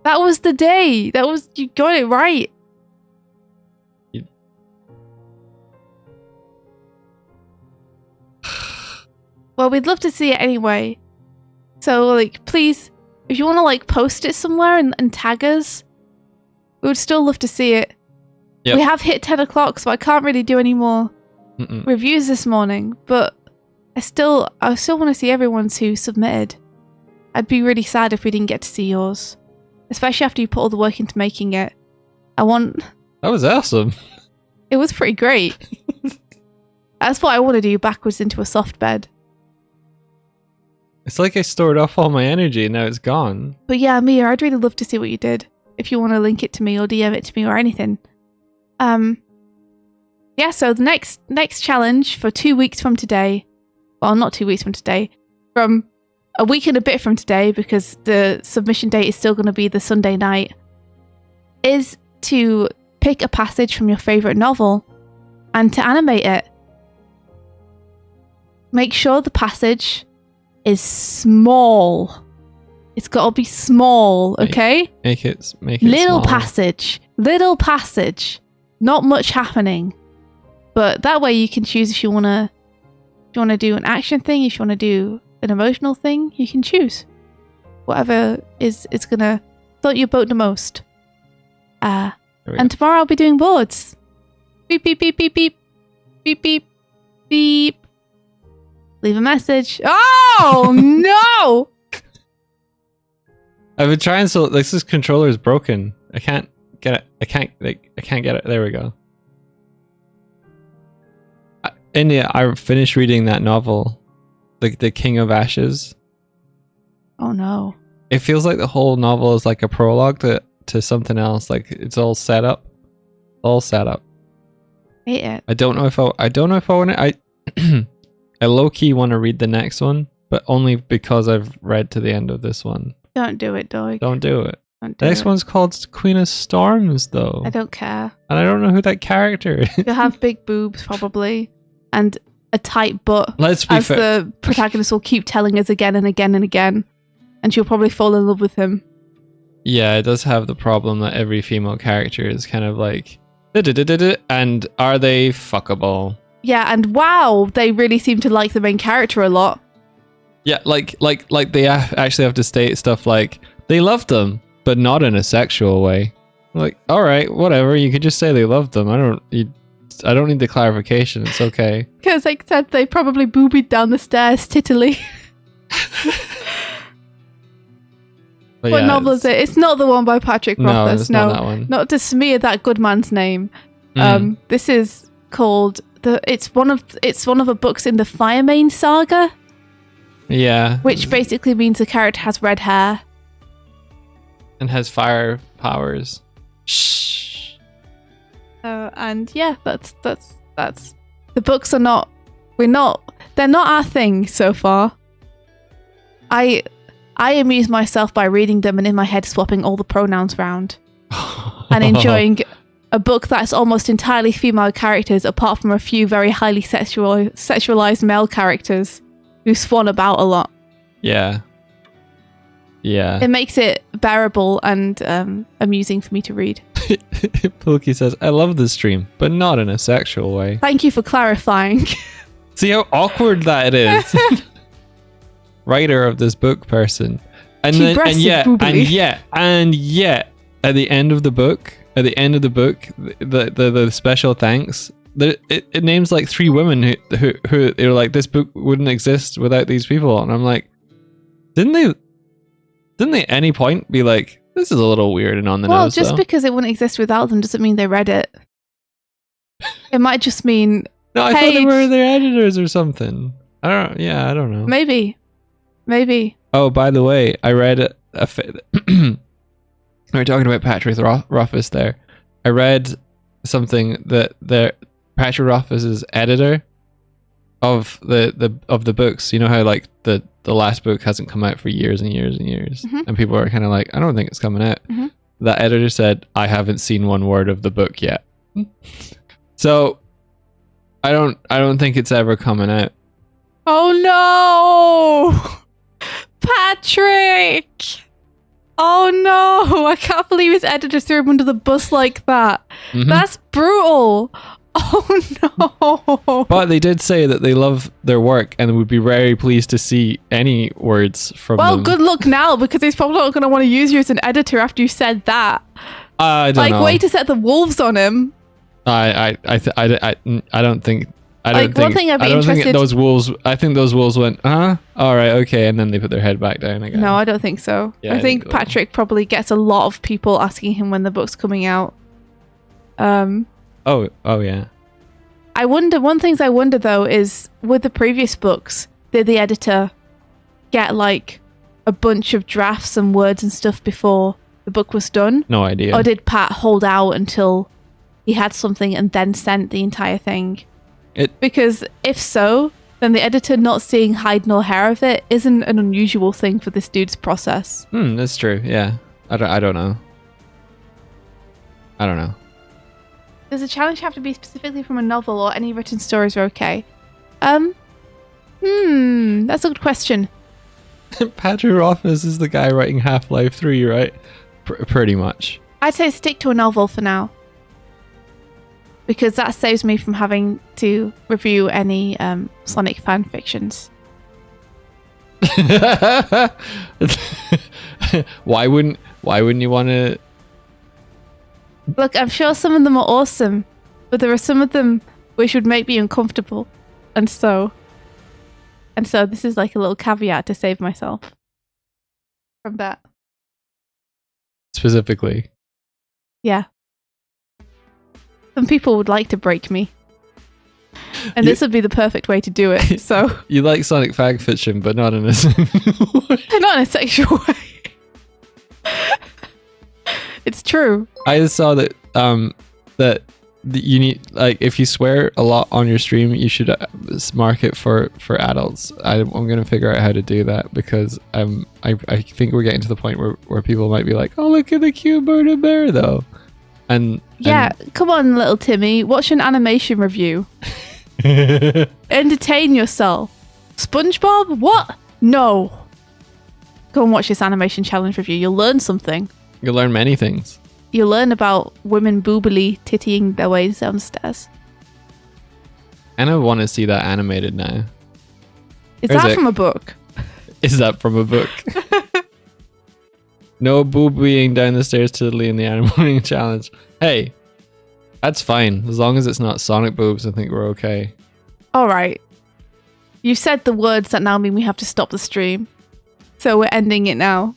That was the day. You got it right. Well, we'd love to see it anyway. So, like, please, if you want to, like, post it somewhere and tag us, we would still love to see it. Yep. We have hit 10 o'clock, so I can't really do any more reviews this morning, but I still want to see everyone's who submitted. I'd be really sad if we didn't get to see yours, especially after you put all the work into making it. That was awesome. It was pretty great. That's what I want to do, backwards into a soft bed. It's like I stored off all my energy and now it's gone. But yeah, Mia, I'd really love to see what you did. If you want to link it to me or DM it to me or anything. Yeah, so the next challenge for 2 weeks from today, well, not 2 weeks from today, from a week and a bit from today, because the submission date is still going to be the Sunday night, is to pick a passage from your favorite novel and to animate it. Make sure the passage is small. It's got to be small, okay? Make it little small. Little passage. Not much happening. But that way you can choose if you want to do an action thing, if you want to do an emotional thing, you can choose. Whatever is going to float your boat the most. And tomorrow I'll be doing boards. Beep, beep, beep, beep, beep. Beep, beep, beep. Leave a message. Oh, no! I've been trying this controller is broken. I can't get it. I can't get it. There we go. India, I finished reading that novel, the King of Ashes. Oh no. It feels like the whole novel is like a prologue to something else. Like it's all set up. Hate it. I don't know if I want to. I low key want to read the next one, but only because I've read to the end of this one. Don't do it, Doig. Don't do it. Don't The do next it. one's called Queen of Storms, though. I don't care. And I don't know who that character is. You'll have big boobs probably, and a tight butt. Let's be as fair. the protagonist will keep telling us again and again and again, and she'll probably fall in love with him. Yeah, it does have the problem that every female character is kind of like, and are they fuckable? Yeah, and wow, they really seem to like the main character a lot. Yeah, like they actually have to state stuff like they loved them, but not in a sexual way. Like, all right, whatever. You could just say they loved them. I don't need the clarification. It's okay. Because except they probably boobied down the stairs tittily. But What yeah, novel is it? It's not the one by Patrick No, Rothfuss. it's not that one. Not to smear that good man's name. This is called it's one of the books in the Firemane saga, Yeah. which basically means the character has red hair. And has fire powers. Shh. And yeah, that's the books are not. They're not our thing so far. I amuse myself by reading them and in my head swapping all the pronouns around and enjoying a book that's almost entirely female characters, apart from a few very highly sexualized male characters who swan about a lot. Yeah. Yeah. It makes it bearable and amusing for me to read. Pookie says, I love this stream, but not in a sexual way. Thank you for clarifying. See how awkward that is? Writer of this book person. And yet, at the end of the book, the special thanks, it names like 3 women who they're like, this book wouldn't exist without these people. And I'm like, didn't they at any point be like, this is a little weird and on the nose? Well, just though? because it wouldn't exist without them doesn't mean they read it. It might just mean No, I thought they were their editors or something. I don't know. Maybe. Oh, by the way, I read we were talking about Patrick Rothfuss there. I read something that Patrick Rothfuss's editor of the books. You know how like the last book hasn't come out for years and years and years, and people are kind of like, I don't think it's coming out. That editor said, I haven't seen one word of the book yet. So I don't think it's ever coming out. Oh no! Patrick! Oh no! I can't believe his editor threw him under the bus like that. That's brutal. Oh no! But they did say that they love their work and would be very pleased to see any words from them. Well, good luck now, because he's probably not going to want to use you as an editor after you said that. I don't know. Like, way to set the wolves on him. I don't think. One thing I'd be I don't think interested. those wolves. I think those wolves went, all right, okay, and then they put their head back down again. No, I don't think so. Yeah, I think Patrick probably gets a lot of people asking him when the book's coming out. Oh yeah. I wonder. One thing I wonder though is with the previous books, did the editor get like a bunch of drafts and words and stuff before the book was done? No idea. Or did Pat hold out until he had something and then sent the entire thing? Because if so, then the editor not seeing hide nor hair of it isn't an unusual thing for this dude's process. That's true. Yeah. I don't know. Does the challenge have to be specifically from a novel, or any written stories are okay? That's a good question. Patrick Rothfuss is the guy writing Half-Life 3, right? Pretty much. I'd say stick to a novel for now, because that saves me from having to review any Sonic fan fictions. Why wouldn't you want to? Look, I'm sure some of them are awesome, but there are some of them which would make me uncomfortable, and so this is like a little caveat to save myself from that. Specifically. Yeah. and people would like to break me. And this would be the perfect way to do it. So You like Sonic fag fiction, but not in a not in a sexual way. It's true. I just saw that you need, like, if you swear a lot on your stream, you should mark it for adults. I'm gonna figure out how to do that, because I think we're getting to the point where people might be like, oh, look at the cute bird and bear though, and come on, little Timmy, watch an animation review. Entertain yourself. SpongeBob? What? No. Go and watch this animation challenge review. You'll learn something. you'll learn many things. You'll learn about women boobily tittying their ways downstairs. And I want to see that animated now. Is Where's that it? from a book? Is that from a book? No boobying down the stairs to Lee in the Animating Challenge. Hey, that's fine. As long as it's not Sonic boobs, I think we're okay. All right. You've said the words that now mean we have to stop the stream. So we're ending it now.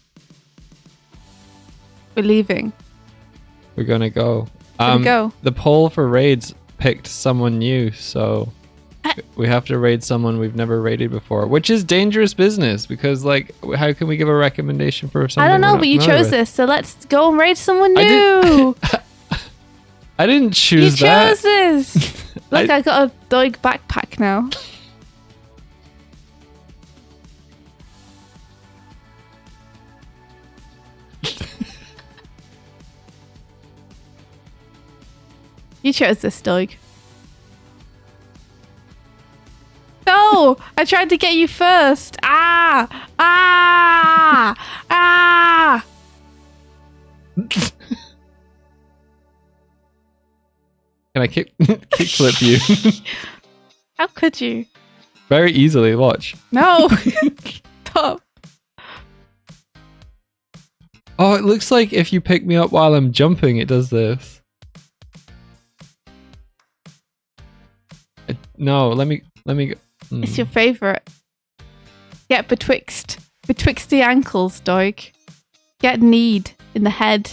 We're leaving. We're gonna go. Go. The poll for raids picked someone new, so we have to raid someone we've never raided before, which is dangerous business, because, like, how can we give a recommendation for something? I don't we're know, not but you familiar chose with? this, so let's go and raid someone I new. I didn't You choose chose that. this. Look, I got a Doig backpack now. You chose this, Doig. No! I tried to get you first. Ah! Ah! Ah! Can I kick flip you? How could you? Very easily, watch. No! Stop. Oh, it looks like if you pick me up while I'm jumping, it does this. No, let me go. It's your favourite. Get betwixt the ankles, Doig. Get kneed in the head.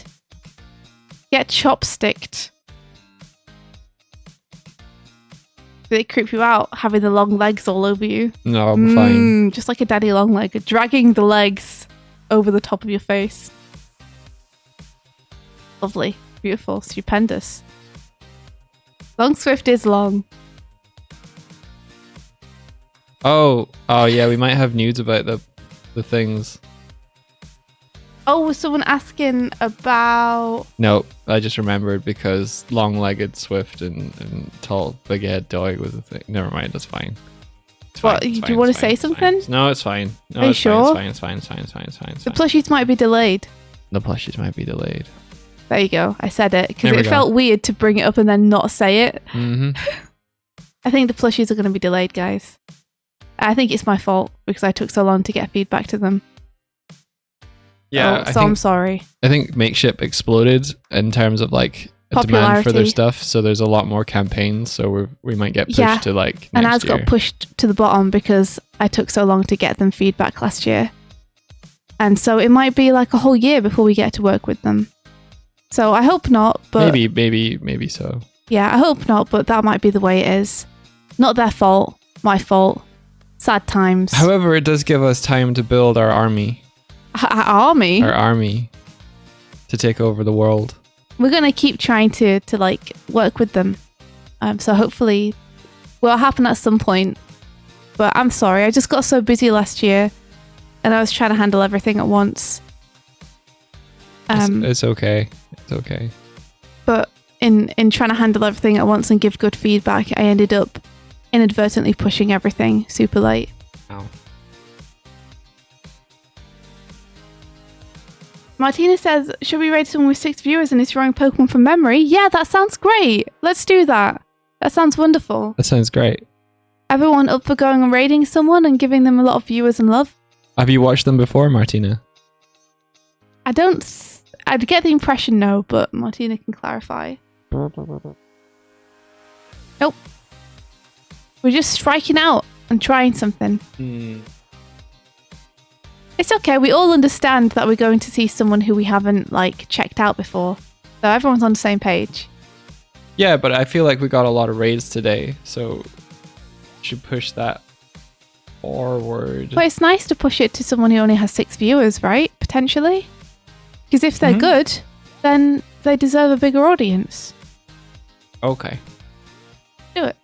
Get chopsticked. Do they creep you out, having the long legs all over you? No, I'm fine. Just like a daddy long leg, dragging the legs over the top of your face. Lovely, beautiful, stupendous. Long Swift is long. Oh yeah, we might have news about the things. Oh, was someone asking about... No, I just remembered, because long-legged Swift and tall big-head Doig was a thing. Never mind, that's fine. It's What, fine, it's do fine, you want it's to fine, say it's fine. something? No, it's fine. No, Are you it's fine, sure? It's fine. It's fine. The plushies might be delayed. The plushies might be delayed. There you go. I said it because There we it go. felt weird to bring it up and then not say it. Mm-hmm. I think the plushies are going to be delayed, guys. I think it's my fault because I took so long to get feedback to them. Yeah, So I'm sorry. I think Makeship exploded in terms of, like, a demand for their Popularity. stuff, so there's a lot more campaigns, so we might get pushed Yeah, to, like, And next ours year. got pushed to the bottom because I took so long to get them feedback last year. And so it might be like a whole year before we get to work with them. So I hope not, but Maybe so. yeah, I hope not, but that might be the way it is. Not their fault, my fault. Sad times. However, it does give us time to build our army. Our army. Our army to take over the world. We're gonna keep trying to like work with them. So hopefully, will happen at some point. But I'm sorry, I just got so busy last year, and I was trying to handle everything at once. It's okay. It's okay. But in trying to handle everything at once and give good feedback, I ended up inadvertently pushing everything super late. Ow. Martina says, should we raid someone with 6 viewers and is drawing Pokemon from memory? Yeah, that sounds great. Let's do that. That sounds wonderful. That sounds great. Everyone up for going and raiding someone and giving them a lot of viewers and love? Have you watched them before, Martina? I'd get the impression no, but Martina can clarify. Nope. We're just striking out and trying something. It's okay. We all understand that we're going to see someone who we haven't, like, checked out before. So everyone's on the same page. Yeah, but I feel like we got a lot of raids today, so should push that forward. But it's nice to push it to someone who only has 6 viewers, right? Potentially. Because if they're good, then they deserve a bigger audience. Okay. Do it.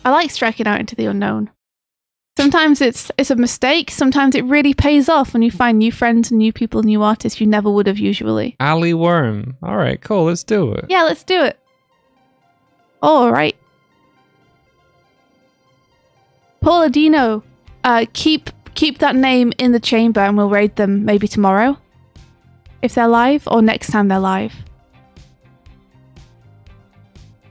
I like striking out into the unknown. Sometimes it's a mistake. Sometimes it really pays off when you find new friends and new people, new artists you never would have usually. Ali Worm. All right, cool. Let's do it. Yeah, let's do it. All right. Pauladino, keep that name in the chamber and we'll raid them maybe tomorrow. If they're live or next time they're live.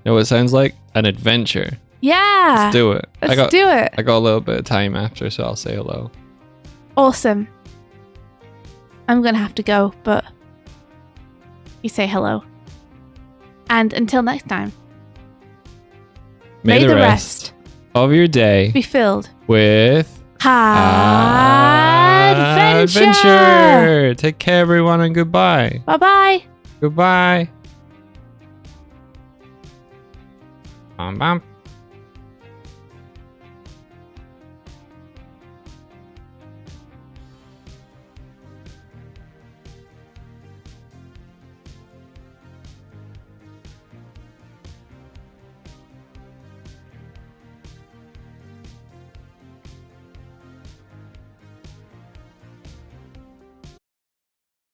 You know what it sounds like? An adventure. Yeah. Let's do it. Let's do it. I got a little bit of time after, so I'll say hello. Awesome. I'm going to have to go, but you say hello. And until next time. May the rest of your day be filled with adventure. Take care, everyone, and goodbye. Bye-bye. Goodbye. Bum, bum.